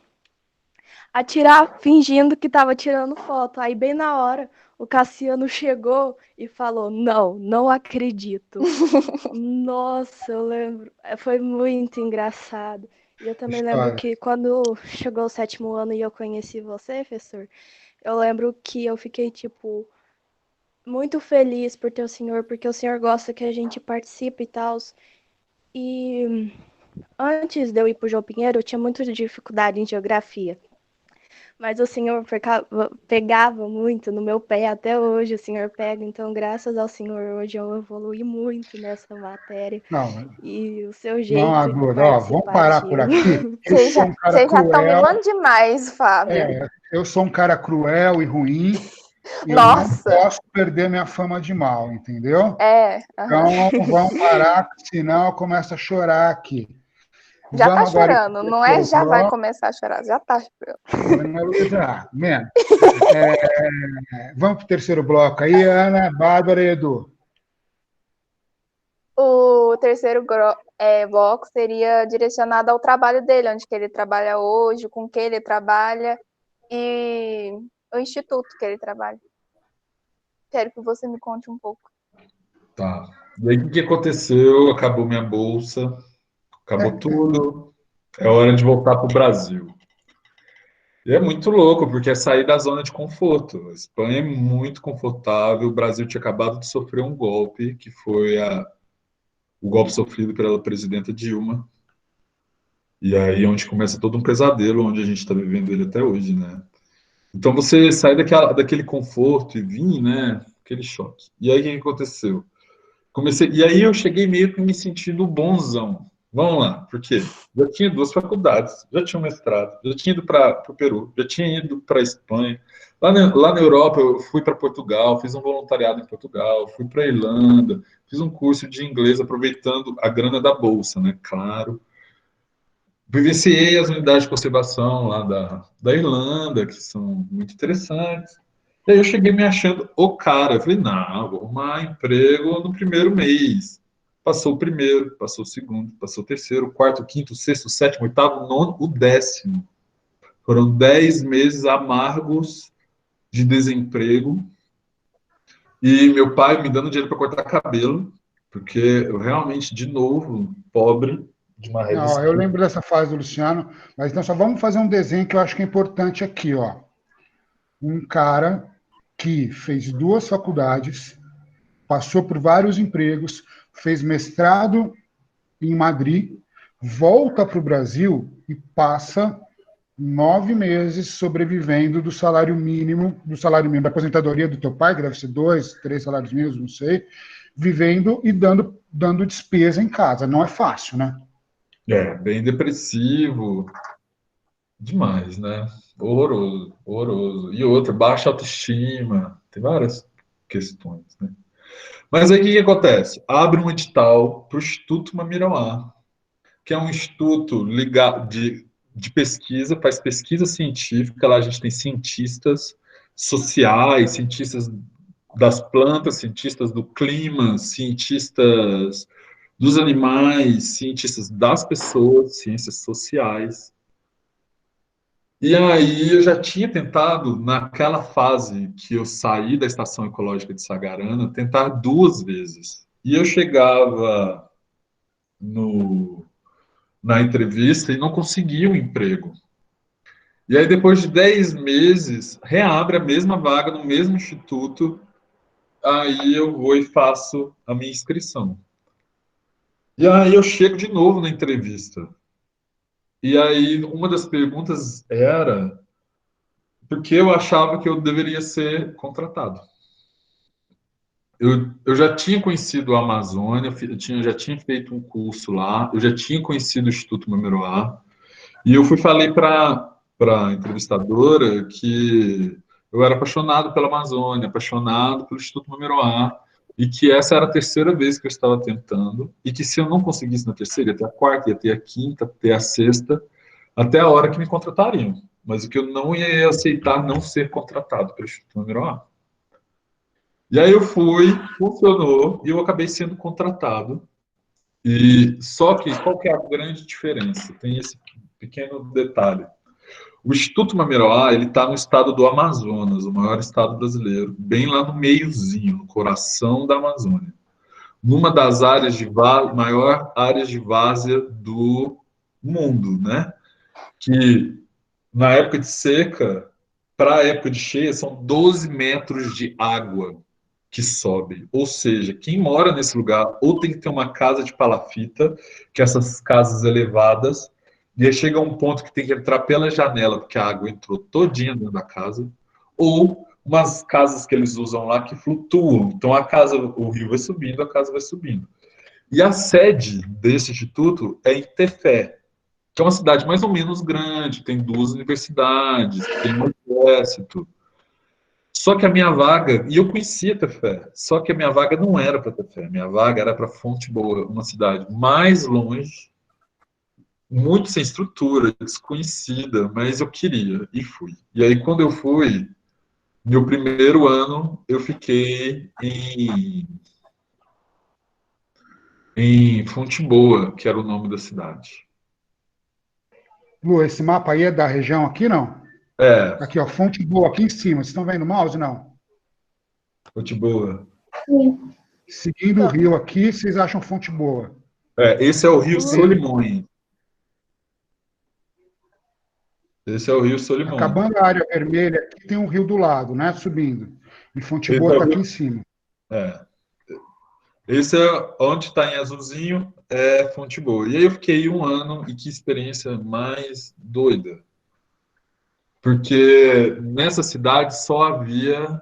Speaker 6: a tirar, fingindo que tava tirando foto. Aí bem na hora, o Cassiano chegou e falou, não acredito. Nossa, eu lembro. Foi muito engraçado. E eu também lembro que quando chegou o 7º ano e eu conheci você, professor, eu lembro que eu fiquei, tipo, muito feliz por ter o senhor, porque o senhor gosta que a gente participe e tal. E antes de eu ir pro João Pinheiro, eu tinha muita dificuldade em geografia. Mas o senhor pegava muito no meu pé, até hoje o senhor pega, então graças ao senhor hoje eu evolui muito nessa matéria.
Speaker 1: Não,
Speaker 6: e o seu jeito
Speaker 1: não,
Speaker 6: de
Speaker 1: Agora,
Speaker 6: participar.
Speaker 1: vamos parar por aqui.
Speaker 3: Vocês já estão mimando demais, Fábio.
Speaker 1: Eu sou um cara cruel e ruim. E
Speaker 3: Nossa!
Speaker 1: Eu não posso perder minha fama de mal, entendeu? Então, vamos parar, senão eu começo a chorar aqui.
Speaker 3: Já tá chorando, não é já vai começar a chorar, já tá chorando.
Speaker 1: Vamos para o 3º bloco aí, Ana, Bárbara e Edu.
Speaker 3: O 3º bloco seria direcionado ao trabalho dele, onde que ele trabalha hoje, com que ele trabalha e o instituto que ele trabalha. Quero que você me conte um pouco.
Speaker 2: Tá. E aí, o que aconteceu? Acabou minha bolsa, acabou tudo. É hora de voltar para o Brasil. E é muito louco, porque é sair da zona de conforto. A Espanha é muito confortável. O Brasil tinha acabado de sofrer um golpe, que foi o golpe sofrido pela presidenta Dilma. E aí onde começa todo um pesadelo, onde a gente está vivendo ele até hoje, né? Então você sai daquele conforto e vir, né? Aquele choque. E aí o que aconteceu? E aí eu cheguei meio que me sentindo bonzão. Vamos lá, por quê? Já tinha 2 faculdades, já tinha um mestrado, já tinha ido para o Peru, já tinha ido para a Espanha. Lá na Europa eu fui para Portugal, fiz um voluntariado em Portugal, fui para a Irlanda, fiz um curso de inglês aproveitando a grana da bolsa, né? Claro. Vivenciei as unidades de conservação lá da Irlanda, que são muito interessantes. E aí eu cheguei me achando o cara. Eu falei, não, vou arrumar emprego no primeiro mês. Passou o primeiro, passou o segundo, passou o terceiro, o quarto, o quinto, o sexto, o sétimo, o oitavo, o nono, o 10º. Foram 10 meses amargos de desemprego. E meu pai me dando dinheiro para cortar cabelo, porque eu realmente, de novo, pobre, de uma rede.
Speaker 1: Não, eu lembro dessa fase do Luciano, mas então só vamos fazer um desenho que eu acho que é importante aqui, ó. Um cara que fez 2 faculdades, passou por vários empregos, fez mestrado em Madrid, volta para o Brasil e passa 9 meses sobrevivendo do salário mínimo, da aposentadoria do teu pai, que deve ser 2, 3 salários mínimos, não sei, vivendo e dando despesa em casa. Não é fácil, né?
Speaker 2: Bem depressivo, demais, né? Horroroso, horroroso. E outra, baixa autoestima, tem várias questões, né? Mas aí o que acontece? Abre um edital para o Instituto Mamirauá, que é um instituto ligado de pesquisa, faz pesquisa científica. Lá a gente tem cientistas sociais, cientistas das plantas, cientistas do clima, cientistas dos animais, cientistas das pessoas, ciências sociais. E aí eu já tinha tentado, naquela fase que eu saí da Estação Ecológica de Sagarana, tentar 2 vezes. E eu chegava na entrevista e não conseguia um emprego. E aí, depois de 10 meses, reabre a mesma vaga no mesmo instituto, aí eu vou e faço a minha inscrição. E aí eu chego de novo na entrevista. E aí uma das perguntas era porque eu achava que eu deveria ser contratado. Eu já tinha conhecido a Amazônia, já tinha feito um curso lá, eu já tinha conhecido o Instituto Mamirauá, e eu falei para a entrevistadora que eu era apaixonado pela Amazônia, apaixonado pelo Instituto Mamirauá, e que essa era a terceira vez que eu estava tentando, e que se eu não conseguisse na terceira, ia ter a quarta, ia ter a quinta, ia ter a sexta, até a hora que me contratariam. Mas o que eu não ia aceitar não ser contratado pelo Instituto Mamirauá. E aí eu fui, funcionou, e eu acabei sendo contratado. E só que qual que é a grande diferença? Tem esse pequeno detalhe. O Instituto Mamirauá, ele está no estado do Amazonas, o maior estado brasileiro, bem lá no meiozinho, no coração da Amazônia. Numa das áreas maior áreas de várzea do mundo, né? Que na época de seca, para a época de cheia, são 12 metros de água que sobe. Ou seja, quem mora nesse lugar ou tem que ter uma casa de palafita, que é essas casas elevadas, e aí chega um ponto que tem que entrar pela janela, porque a água entrou todinha dentro da casa, ou umas casas que eles usam lá que flutuam. Então o rio vai subindo, a casa vai subindo. E a sede desse instituto é em Tefé, que é uma cidade mais ou menos grande, tem 2 universidades, tem um exército. Só que a minha vaga, e eu conhecia Tefé, só que a minha vaga não era para Tefé, minha vaga era para Fonte Boa, uma cidade mais longe, muito sem estrutura, desconhecida, mas eu queria e fui. E aí, quando eu fui, meu primeiro ano, eu fiquei em Fonte Boa, que era o nome da cidade.
Speaker 1: Lu, esse mapa aí é da região aqui, não?
Speaker 2: É,
Speaker 1: Aqui, ó, Fonte Boa, aqui em cima. Vocês estão vendo o mouse, não?
Speaker 2: Fonte Boa.
Speaker 1: Seguindo o rio aqui, vocês acham Fonte Boa.
Speaker 2: Esse é o Rio Solimões. Esse é o Rio Solimões.
Speaker 1: Acabando a área vermelha, aqui tem um rio do lado, né? Subindo. E Fonte Boa está aqui em cima.
Speaker 2: Esse é onde está em azulzinho, é Fonte Boa. E aí eu fiquei 1 ano, e que experiência mais doida. Porque nessa cidade só havia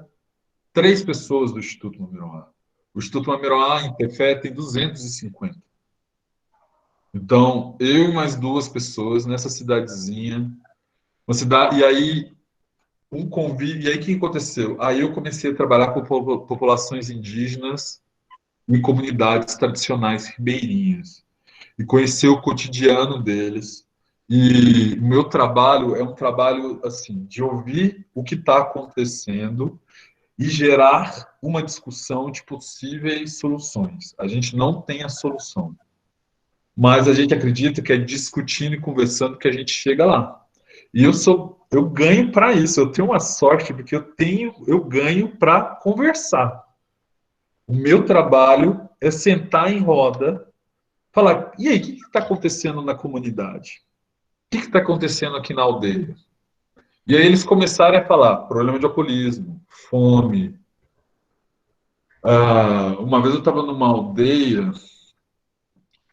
Speaker 2: 3 pessoas do Instituto Mamirauá. O Instituto Mamirauá, em Tefé, tem 250. Então, eu e mais 2 pessoas nessa cidadezinha. Uma cidade, e aí, um convívio. E aí, o que aconteceu? Aí eu comecei a trabalhar com populações indígenas em comunidades tradicionais ribeirinhas e conhecer o cotidiano deles. E o meu trabalho é um trabalho assim de ouvir o que está acontecendo e gerar uma discussão de possíveis soluções. A gente não tem a solução, mas a gente acredita que é discutindo e conversando que a gente chega lá. E eu ganho para isso. Eu tenho uma sorte porque eu ganho para conversar. O meu trabalho é sentar em roda, falar, e aí, o que está acontecendo na comunidade? O que está acontecendo aqui na aldeia? E aí eles começaram a falar, problema de alcoolismo, fome. Uma vez eu estava numa aldeia,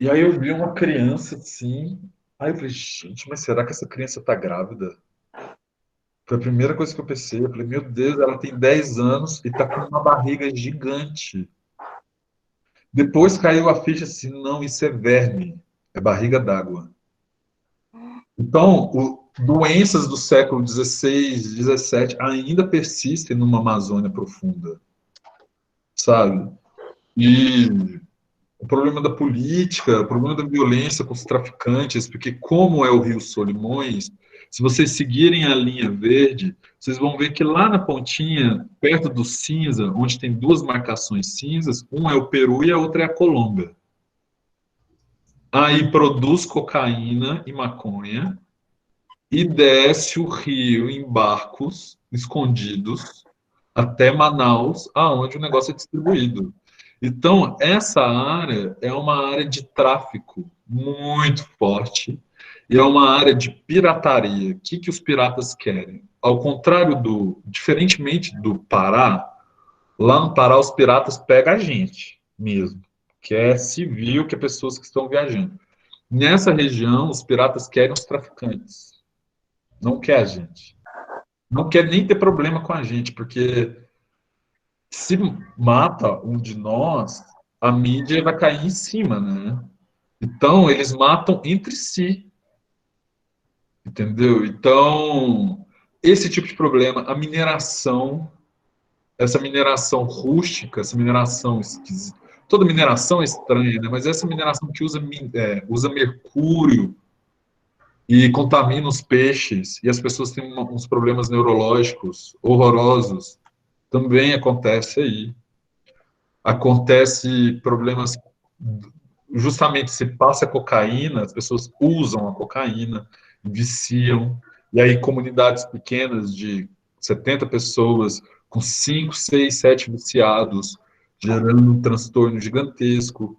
Speaker 2: e aí eu vi uma criança assim, Aí eu falei, gente, mas será que essa criança está grávida? Foi a primeira coisa que eu pensei. Eu falei, meu Deus, ela tem 10 anos e está com uma barriga gigante. Depois caiu a ficha assim, não, isso é verme, é barriga d'água. Então, doenças do século XVI, XVII ainda persistem numa Amazônia profunda, sabe? E o problema da política, o problema da violência com os traficantes, porque como é o Rio Solimões, se vocês seguirem a linha verde, vocês vão ver que lá na pontinha, perto do cinza, onde tem duas marcações cinzas, um é o Peru e a outra é a Colômbia. Aí produz cocaína e maconha e desce o rio em barcos escondidos até Manaus, aonde o negócio é distribuído. Então, essa área é uma área de tráfico muito forte e é uma área de pirataria. O que os piratas querem? Ao contrário diferentemente do Pará, lá no Pará os piratas pegam a gente mesmo, que é civil, que é pessoas que estão viajando. Nessa região, os piratas querem os traficantes, não quer a gente. Não quer nem ter problema com a gente, porque se mata um de nós, a mídia vai cair em cima, né? Então, eles matam entre si, entendeu? Então, esse tipo de problema, a mineração, essa mineração rústica, essa mineração esquisita, toda mineração é estranha, né? Mas essa mineração que usa mercúrio e contamina os peixes, e as pessoas têm uns problemas neurológicos horrorosos, também acontece aí. Acontece problemas, justamente se passa cocaína, as pessoas usam a cocaína, viciam, e aí comunidades pequenas de 70 pessoas, com 5, 6, 7 viciados, gerando um transtorno gigantesco.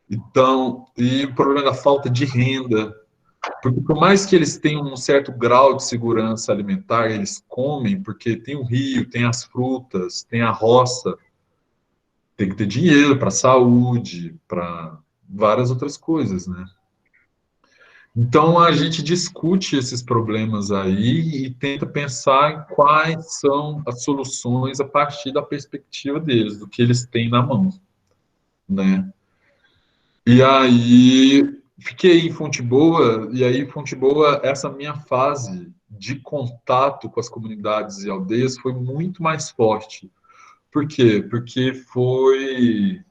Speaker 2: Então, e o problema da falta de renda, porque por mais que eles tenham um certo grau de segurança alimentar, eles comem, porque tem o rio, tem as frutas, tem a roça, tem que ter dinheiro para saúde, para várias outras coisas, né? Então a gente discute esses problemas aí e tenta pensar em quais são as soluções a partir da perspectiva deles, do que eles têm na mão, né? E aí fiquei em Fonte Boa, e aí Fonte Boa, essa minha fase de contato com as comunidades e aldeias foi muito mais forte. Por quê? Porque foi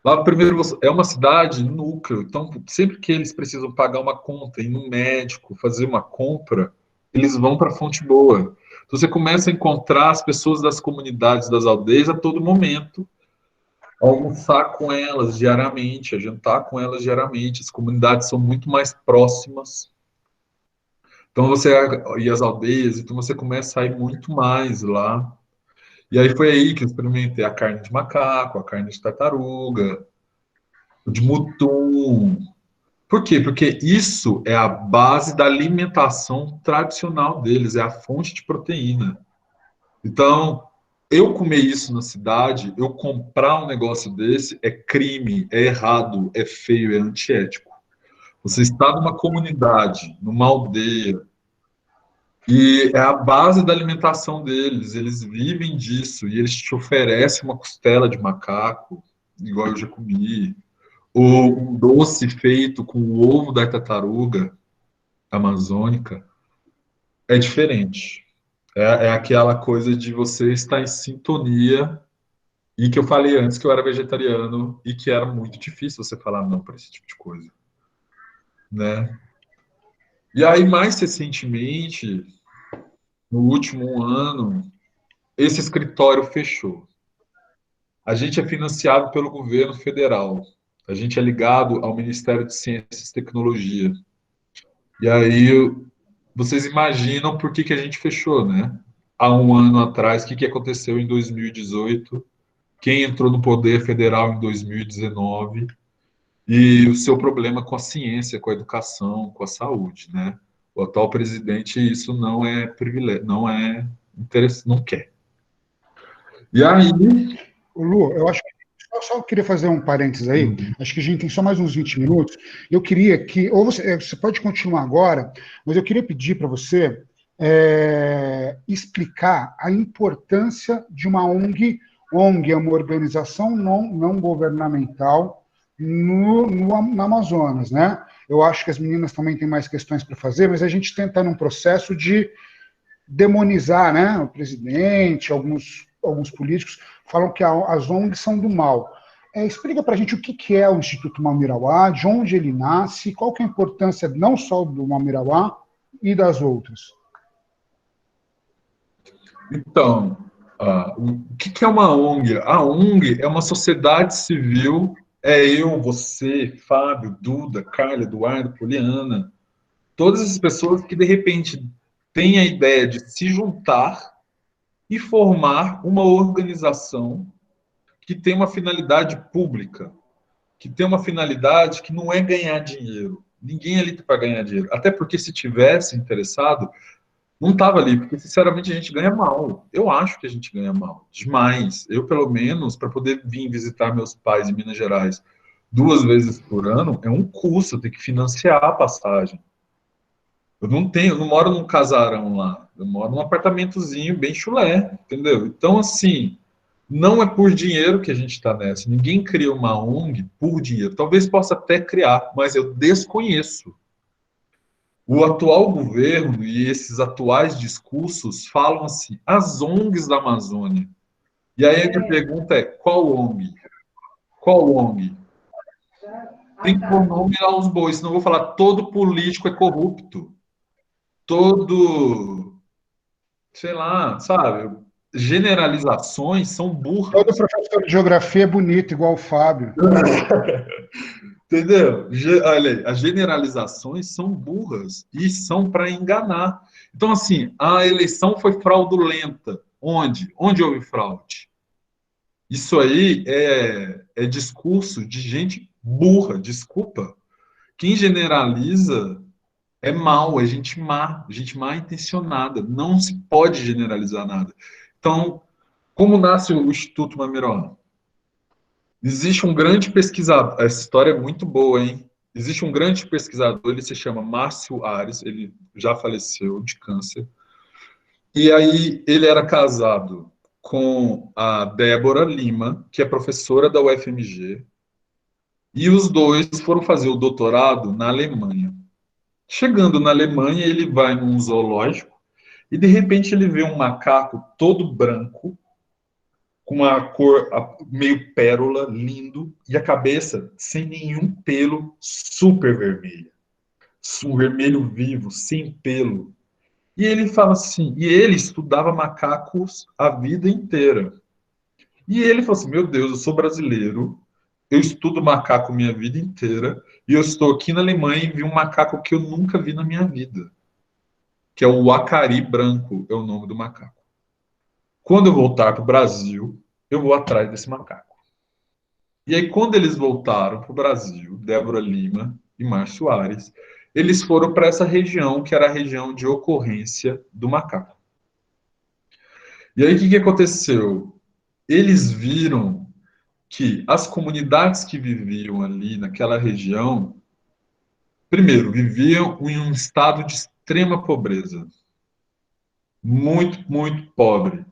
Speaker 2: lá, primeiro, é uma cidade núcleo, então sempre que eles precisam pagar uma conta, ir no médico, fazer uma compra, eles vão para Fonte Boa. Então, você começa a encontrar as pessoas das comunidades, das aldeias a todo momento, almoçar com elas diariamente, a jantar com elas diariamente. As comunidades são muito mais próximas. Então, e as aldeias, então você começa a ir muito mais lá. E aí foi aí que eu experimentei a carne de macaco, a carne de tartaruga, de mutum. Por quê? Porque isso é a base da alimentação tradicional deles, é a fonte de proteína. Então, eu comer isso na cidade, eu comprar um negócio desse, é crime, é errado, é feio, é antiético. Você está numa comunidade, numa aldeia, e é a base da alimentação deles, eles vivem disso, e eles te oferecem uma costela de macaco, igual eu já comi, ou um doce feito com o ovo da tartaruga amazônica, é diferente. É aquela coisa de você estar em sintonia, e que eu falei antes que eu era vegetariano e que era muito difícil você falar não para esse tipo de coisa, né? E aí, mais recentemente, no último ano, esse escritório fechou. A gente é financiado pelo governo federal. A gente é ligado ao Ministério de Ciências e Tecnologia. E aí, vocês imaginam por que a gente fechou, né? Há um ano atrás, o que aconteceu em 2018? Quem entrou no poder federal em 2019? E o seu problema com a ciência, com a educação, com a saúde, né? O atual presidente, isso não é privilégio, não é interesse, não quer. E aí,
Speaker 1: Lu, eu acho que Eu só queria fazer um parênteses aí, acho que a gente tem só mais uns 20 minutos. Eu queria que, ou você pode continuar agora, mas eu queria pedir para você explicar a importância de uma ONG. ONG é uma organização não governamental no Amazonas, né? Eu acho que as meninas também têm mais questões para fazer, mas a gente tenta num processo de demonizar, né? O presidente, alguns políticos falam que as ONGs são do mal. Explica para a gente o que é o Instituto Mamirauá, de onde ele nasce, qual que é a importância não só do Mamirauá e das outras.
Speaker 2: Então, o que é uma ONG? A ONG é uma sociedade civil, eu, você, Fábio, Duda, Carla, Eduardo, Poliana, todas essas pessoas que, de repente, têm a ideia de se juntar e formar uma organização que tem uma finalidade pública, que tem uma finalidade que não é ganhar dinheiro. Ninguém ali está para ganhar dinheiro. Até porque, se tivesse interessado, não estava ali, porque, sinceramente, a gente ganha mal. Eu acho que a gente ganha mal, demais. Eu, pelo menos, para poder vir visitar meus pais em Minas Gerais 2 vezes por ano, é um custo, eu tenho que financiar a passagem. Eu não moro num casarão lá, eu moro num apartamentozinho bem chulé, entendeu? Então, assim, não é por dinheiro que a gente está nessa. Ninguém cria uma ONG por dinheiro. Talvez possa até criar, mas eu desconheço. O atual governo e esses atuais discursos falam assim, as ONGs da Amazônia. E aí a minha pergunta é, qual ONG? Qual ONG? Tem que pôr nome aos bois, senão eu vou falar todo político é corrupto. Todo, sei lá, sabe? Generalizações são burras.
Speaker 1: Todo professor de geografia é bonito, igual o Fábio.
Speaker 2: Entendeu? Olha aí, as generalizações são burras e são para enganar. Então, assim, a eleição foi fraudulenta. Onde? Onde houve fraude? Isso aí é discurso de gente burra, desculpa. Quem generaliza é mal, é gente mal intencionada. Não se pode generalizar nada. Então, como nasce o Instituto Mamirauá? Existe um grande pesquisador, essa história é muito boa, hein? Existe um grande pesquisador, ele se chama Márcio Ares, ele já faleceu de câncer. E aí ele era casado com a Débora Lima, que é professora da UFMG, e os dois foram fazer o doutorado na Alemanha. Chegando na Alemanha, ele vai num zoológico e de repente ele vê um macaco todo branco, com uma cor meio pérola, lindo, e a cabeça sem nenhum pelo, super vermelha. Um vermelho vivo, sem pelo. E ele fala assim, e ele estudava macacos a vida inteira. E ele falou assim, meu Deus, eu sou brasileiro, eu estudo macaco minha vida inteira, e eu estou aqui na Alemanha e vi um macaco que eu nunca vi na minha vida, que é o acari branco, é o nome do macaco. Quando eu voltar para o Brasil, eu vou atrás desse macaco. E aí, quando eles voltaram para o Brasil, Débora Lima e Márcio Ares, eles foram para essa região, que era a região de ocorrência do macaco. E aí, o que aconteceu? Eles viram que as comunidades que viviam ali naquela região, primeiro, viviam em um estado de extrema pobreza. Muito, muito pobre.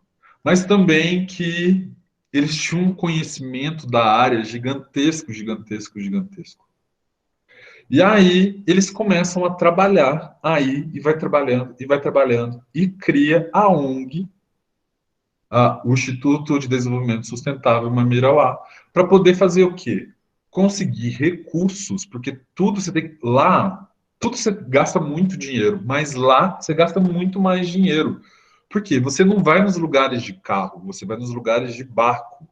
Speaker 2: Mas também que eles tinham um conhecimento da área gigantesco, gigantesco, gigantesco. E aí eles começam a trabalhar aí, e vai trabalhando, e cria a ONG, o Instituto de Desenvolvimento Sustentável Mamirauá, para poder fazer o quê? Conseguir recursos, porque tudo você tem lá, tudo você gasta muito dinheiro, mas lá você gasta muito mais dinheiro. Por quê? Você não vai nos lugares de carro, você vai nos lugares de barco.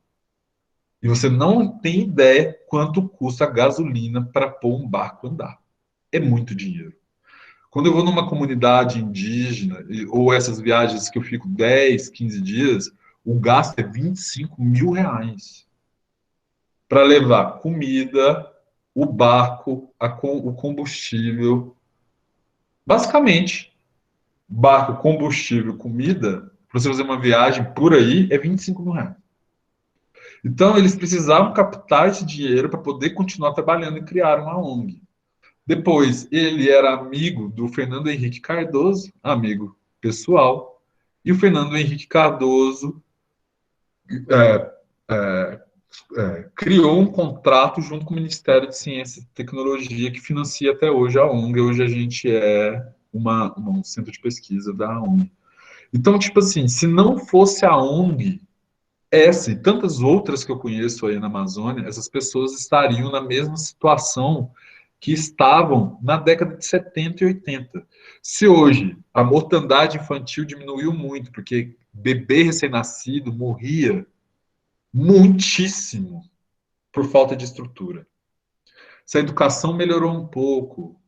Speaker 2: E você não tem ideia quanto custa a gasolina para pôr um barco andar. É muito dinheiro. Quando eu vou numa comunidade indígena, ou essas viagens que eu fico 10, 15 dias, o gasto é R$ 25.000 para levar comida, o barco, o combustível. Basicamente, barco, combustível, comida, para você fazer uma viagem por aí, é R$ 25.000. Então, eles precisavam captar esse dinheiro para poder continuar trabalhando e criar uma ONG. Depois, ele era amigo do Fernando Henrique Cardoso, amigo pessoal, e o Fernando Henrique Cardoso é, é, criou um contrato junto com o Ministério de Ciência e Tecnologia que financia até hoje a ONG. Hoje a gente é um centro de pesquisa da ONG. Então, tipo assim, se não fosse a ONG, essa e tantas outras que eu conheço aí na Amazônia, essas pessoas estariam na mesma situação que estavam na década de 70 e 80. Se hoje a mortandade infantil diminuiu muito, porque bebê recém-nascido morria muitíssimo por falta de estrutura. Se a educação melhorou um pouco,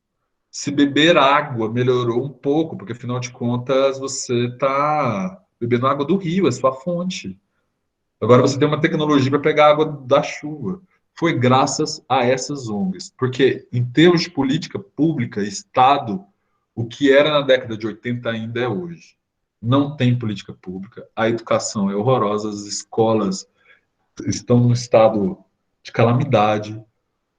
Speaker 2: se beber água melhorou um pouco, porque afinal de contas você está bebendo água do rio, é sua fonte. Agora você tem uma tecnologia para pegar água da chuva. Foi graças a essas ONGs. Porque, em termos de política pública, Estado, o que era na década de 80 ainda é hoje. Não tem política pública, a educação é horrorosa, as escolas estão num estado de calamidade,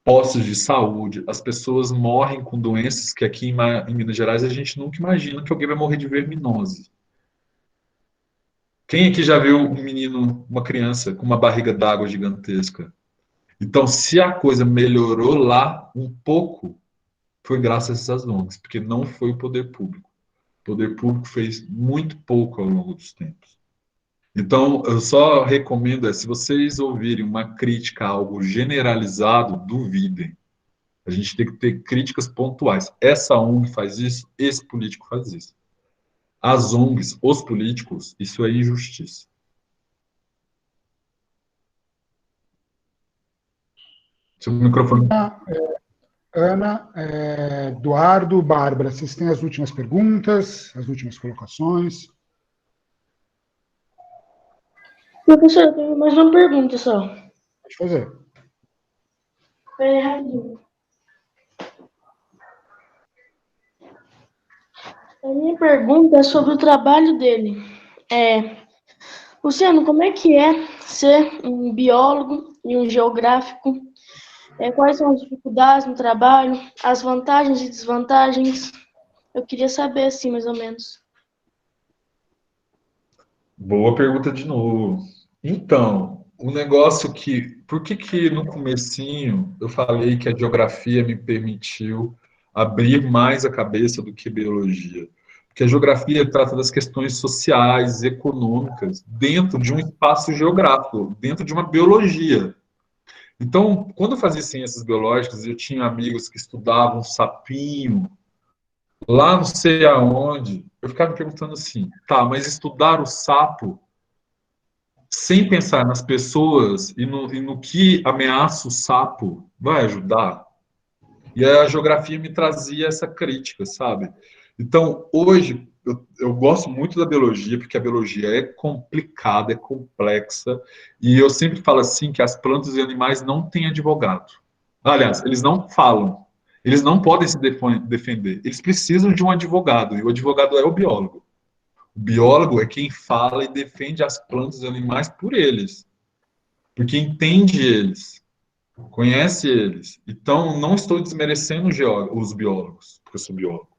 Speaker 2: postos de saúde, as pessoas morrem com doenças que aqui em Minas Gerais a gente nunca imagina que alguém vai morrer de verminose. Quem aqui já viu um menino, uma criança com uma barriga d'água gigantesca? Então, se a coisa melhorou lá um pouco, foi graças a essas ONGs, porque não foi o poder público. O poder público fez muito pouco ao longo dos tempos. Então, eu só recomendo, se vocês ouvirem uma crítica a algo generalizado, duvidem. A gente tem que ter críticas pontuais. Essa ONG faz isso, esse político faz isso. As ONGs, os políticos, isso é injustiça. Seu microfone.
Speaker 1: Ana, Eduardo, Bárbara, vocês têm as últimas perguntas, as últimas colocações?
Speaker 4: Professor, eu tenho mais uma pergunta só.
Speaker 1: Pode fazer.
Speaker 4: Peraí, rapidinho. A minha pergunta é sobre o trabalho dele. Luciano, como é que é ser um biólogo e um geográfico? Quais são as dificuldades no trabalho, as vantagens e desvantagens? Eu queria saber, assim, mais ou menos.
Speaker 2: Boa pergunta de novo. Então, o negócio por que no comecinho eu falei que a geografia me permitiu abrir mais a cabeça do que biologia? Porque a geografia trata das questões sociais, econômicas, dentro de um espaço geográfico, dentro de uma biologia. Então, quando eu fazia ciências biológicas, eu tinha amigos que estudavam sapinho, lá não sei aonde, eu ficava me perguntando assim, tá, mas estudar o sapo sem pensar nas pessoas e no que ameaça o sapo vai ajudar? E a geografia me trazia essa crítica, sabe? Então, hoje, eu gosto muito da biologia, porque a biologia é complicada, é complexa, e eu sempre falo assim que as plantas e animais não têm advogado. Aliás, eles não falam, eles não podem se defender, eles precisam de um advogado, e o advogado é o biólogo. O biólogo é quem fala e defende as plantas e animais por eles, porque entende eles, conhece eles. Então, não estou desmerecendo os biólogos, porque eu sou biólogo.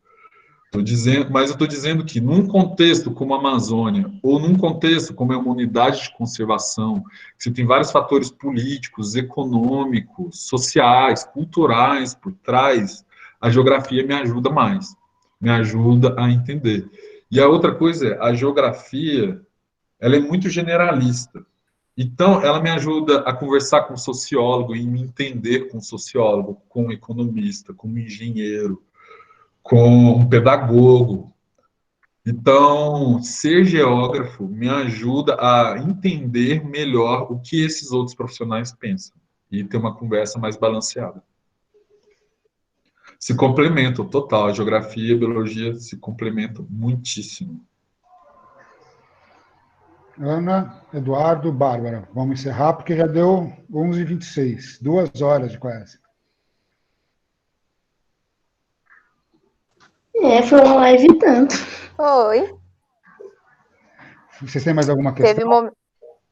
Speaker 2: Mas eu estou dizendo que num contexto como a Amazônia, ou num contexto como é uma unidade de conservação, que você tem vários fatores políticos, econômicos, sociais, culturais por trás, a geografia me ajuda mais, me ajuda a entender. E a outra coisa é, a geografia, ela é muito generalista. Então, ela me ajuda a conversar com um sociólogo e me entender com um sociólogo, com um economista, com um engenheiro, com um pedagogo. Então, ser geógrafo me ajuda a entender melhor o que esses outros profissionais pensam e ter uma conversa mais balanceada. Se complementam total, a geografia e a biologia se complementam muitíssimo.
Speaker 1: Ana, Eduardo, Bárbara, vamos encerrar porque já deu 11h26, 2 horas de quase.
Speaker 4: Foi uma live e tanto.
Speaker 3: Oi.
Speaker 1: Vocês têm mais alguma questão?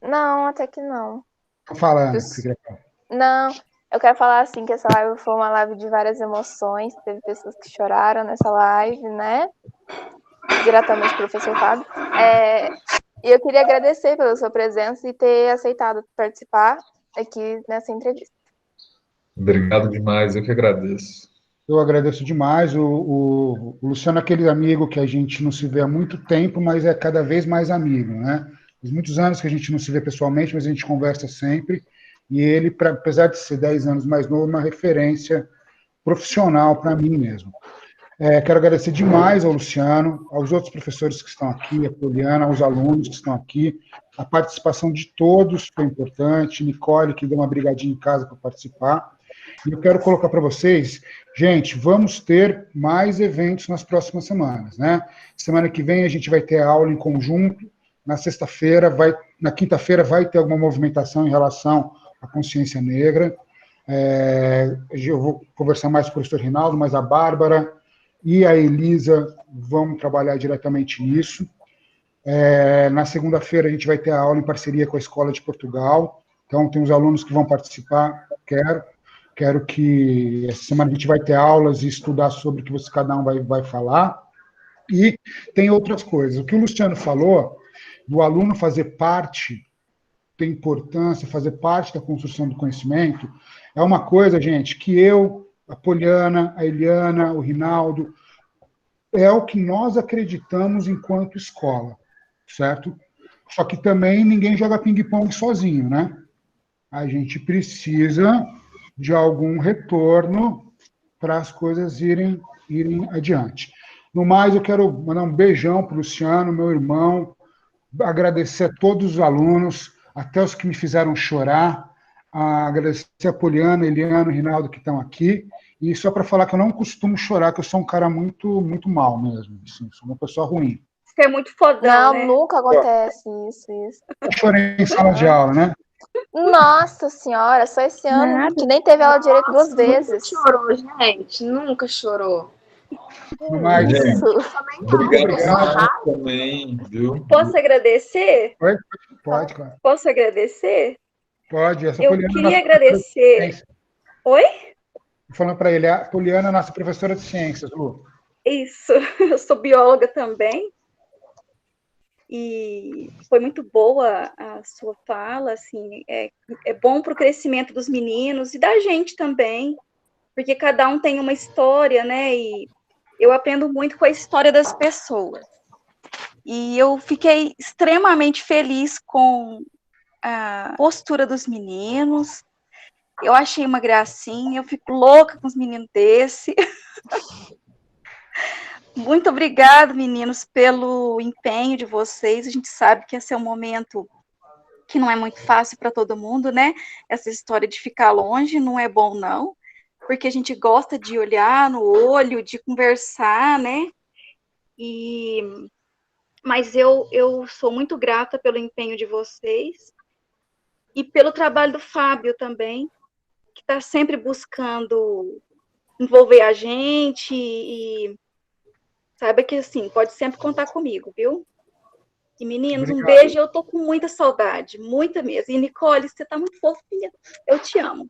Speaker 3: Não, até que não.
Speaker 1: Tô falando. Que você queria falar.
Speaker 3: Não, eu quero falar assim que essa live foi uma live de várias emoções. Teve pessoas que choraram nessa live, né? Diretamente do professor Fábio. E eu queria agradecer pela sua presença e ter aceitado participar aqui nessa entrevista.
Speaker 2: Obrigado demais, eu que agradeço.
Speaker 1: Eu agradeço demais. O Luciano é aquele amigo que a gente não se vê há muito tempo, mas é cada vez mais amigo, né? Faz muitos anos que a gente não se vê pessoalmente, mas a gente conversa sempre. E ele, apesar de ser 10 anos mais novo, é uma referência profissional para mim mesmo. Quero agradecer demais ao Luciano, aos outros professores que estão aqui, a Poliana, aos alunos que estão aqui. A participação de todos foi importante. Nicole, que deu uma brigadinha em casa para participar. E eu quero colocar para vocês, gente, vamos ter mais eventos nas próximas semanas, né? Semana que vem a gente vai ter aula em conjunto. Na quinta-feira vai ter alguma movimentação em relação à consciência negra. Eu vou conversar mais com o professor Rinaldo, mas a Bárbara e a Elisa vão trabalhar diretamente nisso. Na segunda-feira a gente vai ter a aula em parceria com a Escola de Portugal. Então, tem os alunos que vão participar. Quero que essa semana a gente vai ter aulas e estudar sobre o que cada um vai falar. E tem outras coisas. O que o Luciano falou, do aluno fazer parte, tem importância, fazer parte da construção do conhecimento, é uma coisa, gente, que eu, a Poliana, a Eliana, o Rinaldo, é o que nós acreditamos enquanto escola, certo? Só que também ninguém joga ping-pong sozinho, né? A gente precisa de algum retorno para as coisas irem adiante. No mais, eu quero mandar um beijão para o Luciano, meu irmão, agradecer a todos os alunos, até os que me fizeram chorar, agradecer a Poliana, Eliana, Rinaldo, que estão aqui, e só para falar que eu não costumo chorar, que eu sou um cara muito, muito mal mesmo, assim, sou uma pessoa ruim.
Speaker 9: Você é muito fodão,
Speaker 3: Não,
Speaker 9: né?
Speaker 3: nunca acontece isso.
Speaker 1: Eu chorei em sala de aula, né?
Speaker 3: Nossa senhora, só esse ano, que nem teve aula direito 2 vezes.
Speaker 8: Nunca chorou, gente. Nunca chorou.
Speaker 1: Mas,
Speaker 3: Isso.
Speaker 2: Obrigado também, viu?
Speaker 9: Posso agradecer?
Speaker 1: Pode, claro.
Speaker 9: Posso agradecer?
Speaker 1: Pode. Essa
Speaker 9: Eu
Speaker 1: Poliana é
Speaker 9: queria
Speaker 1: nossa
Speaker 9: agradecer.
Speaker 1: professora de ciências.
Speaker 9: Oi?
Speaker 1: Falando para ele, a Poliana é nossa professora de ciências, Lu.
Speaker 9: Isso, eu sou bióloga também. E foi muito boa a sua fala, assim, é bom para o crescimento dos meninos e da gente também, porque cada um tem uma história, né, e eu aprendo muito com a história das pessoas. E eu fiquei extremamente feliz com a postura dos meninos, eu achei uma gracinha, eu fico louca com os meninos desse. Muito obrigada, meninos, pelo empenho de vocês. A gente sabe que esse é um momento que não é muito fácil para todo mundo, né? Essa história de ficar longe não é bom, não, porque a gente gosta de olhar no olho, de conversar, né? Mas eu sou muito grata pelo empenho de vocês e pelo trabalho do Fábio também, que está sempre buscando envolver a gente e saiba que, assim, pode sempre contar comigo, viu? E, meninos,
Speaker 1: Obrigado.
Speaker 9: Um beijo. Eu tô com muita saudade, muita mesmo. E, Nicole, você tá muito fofinha. Eu te amo.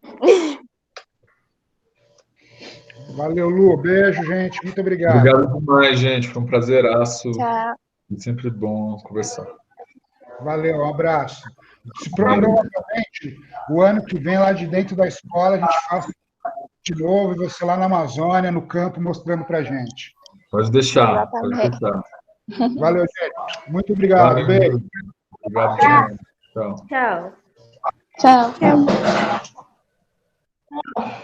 Speaker 1: Valeu, Lu. Beijo, gente. Muito obrigado.
Speaker 2: Obrigado demais, gente. Foi um prazeraço.
Speaker 3: Tchau.
Speaker 2: É sempre bom conversar.
Speaker 1: Valeu, um abraço. Se provavelmente, o ano que vem, lá de dentro da escola, a gente faz de novo, e você lá na Amazônia, no campo, mostrando pra gente.
Speaker 2: Pode deixar.
Speaker 3: Exatamente.
Speaker 2: Pode deixar.
Speaker 1: Valeu, gente. Muito obrigado.
Speaker 2: Valeu.
Speaker 1: Beijo.
Speaker 2: Obrigado demais. Tchau.
Speaker 9: Tchau.
Speaker 5: Tchau.
Speaker 9: Tchau.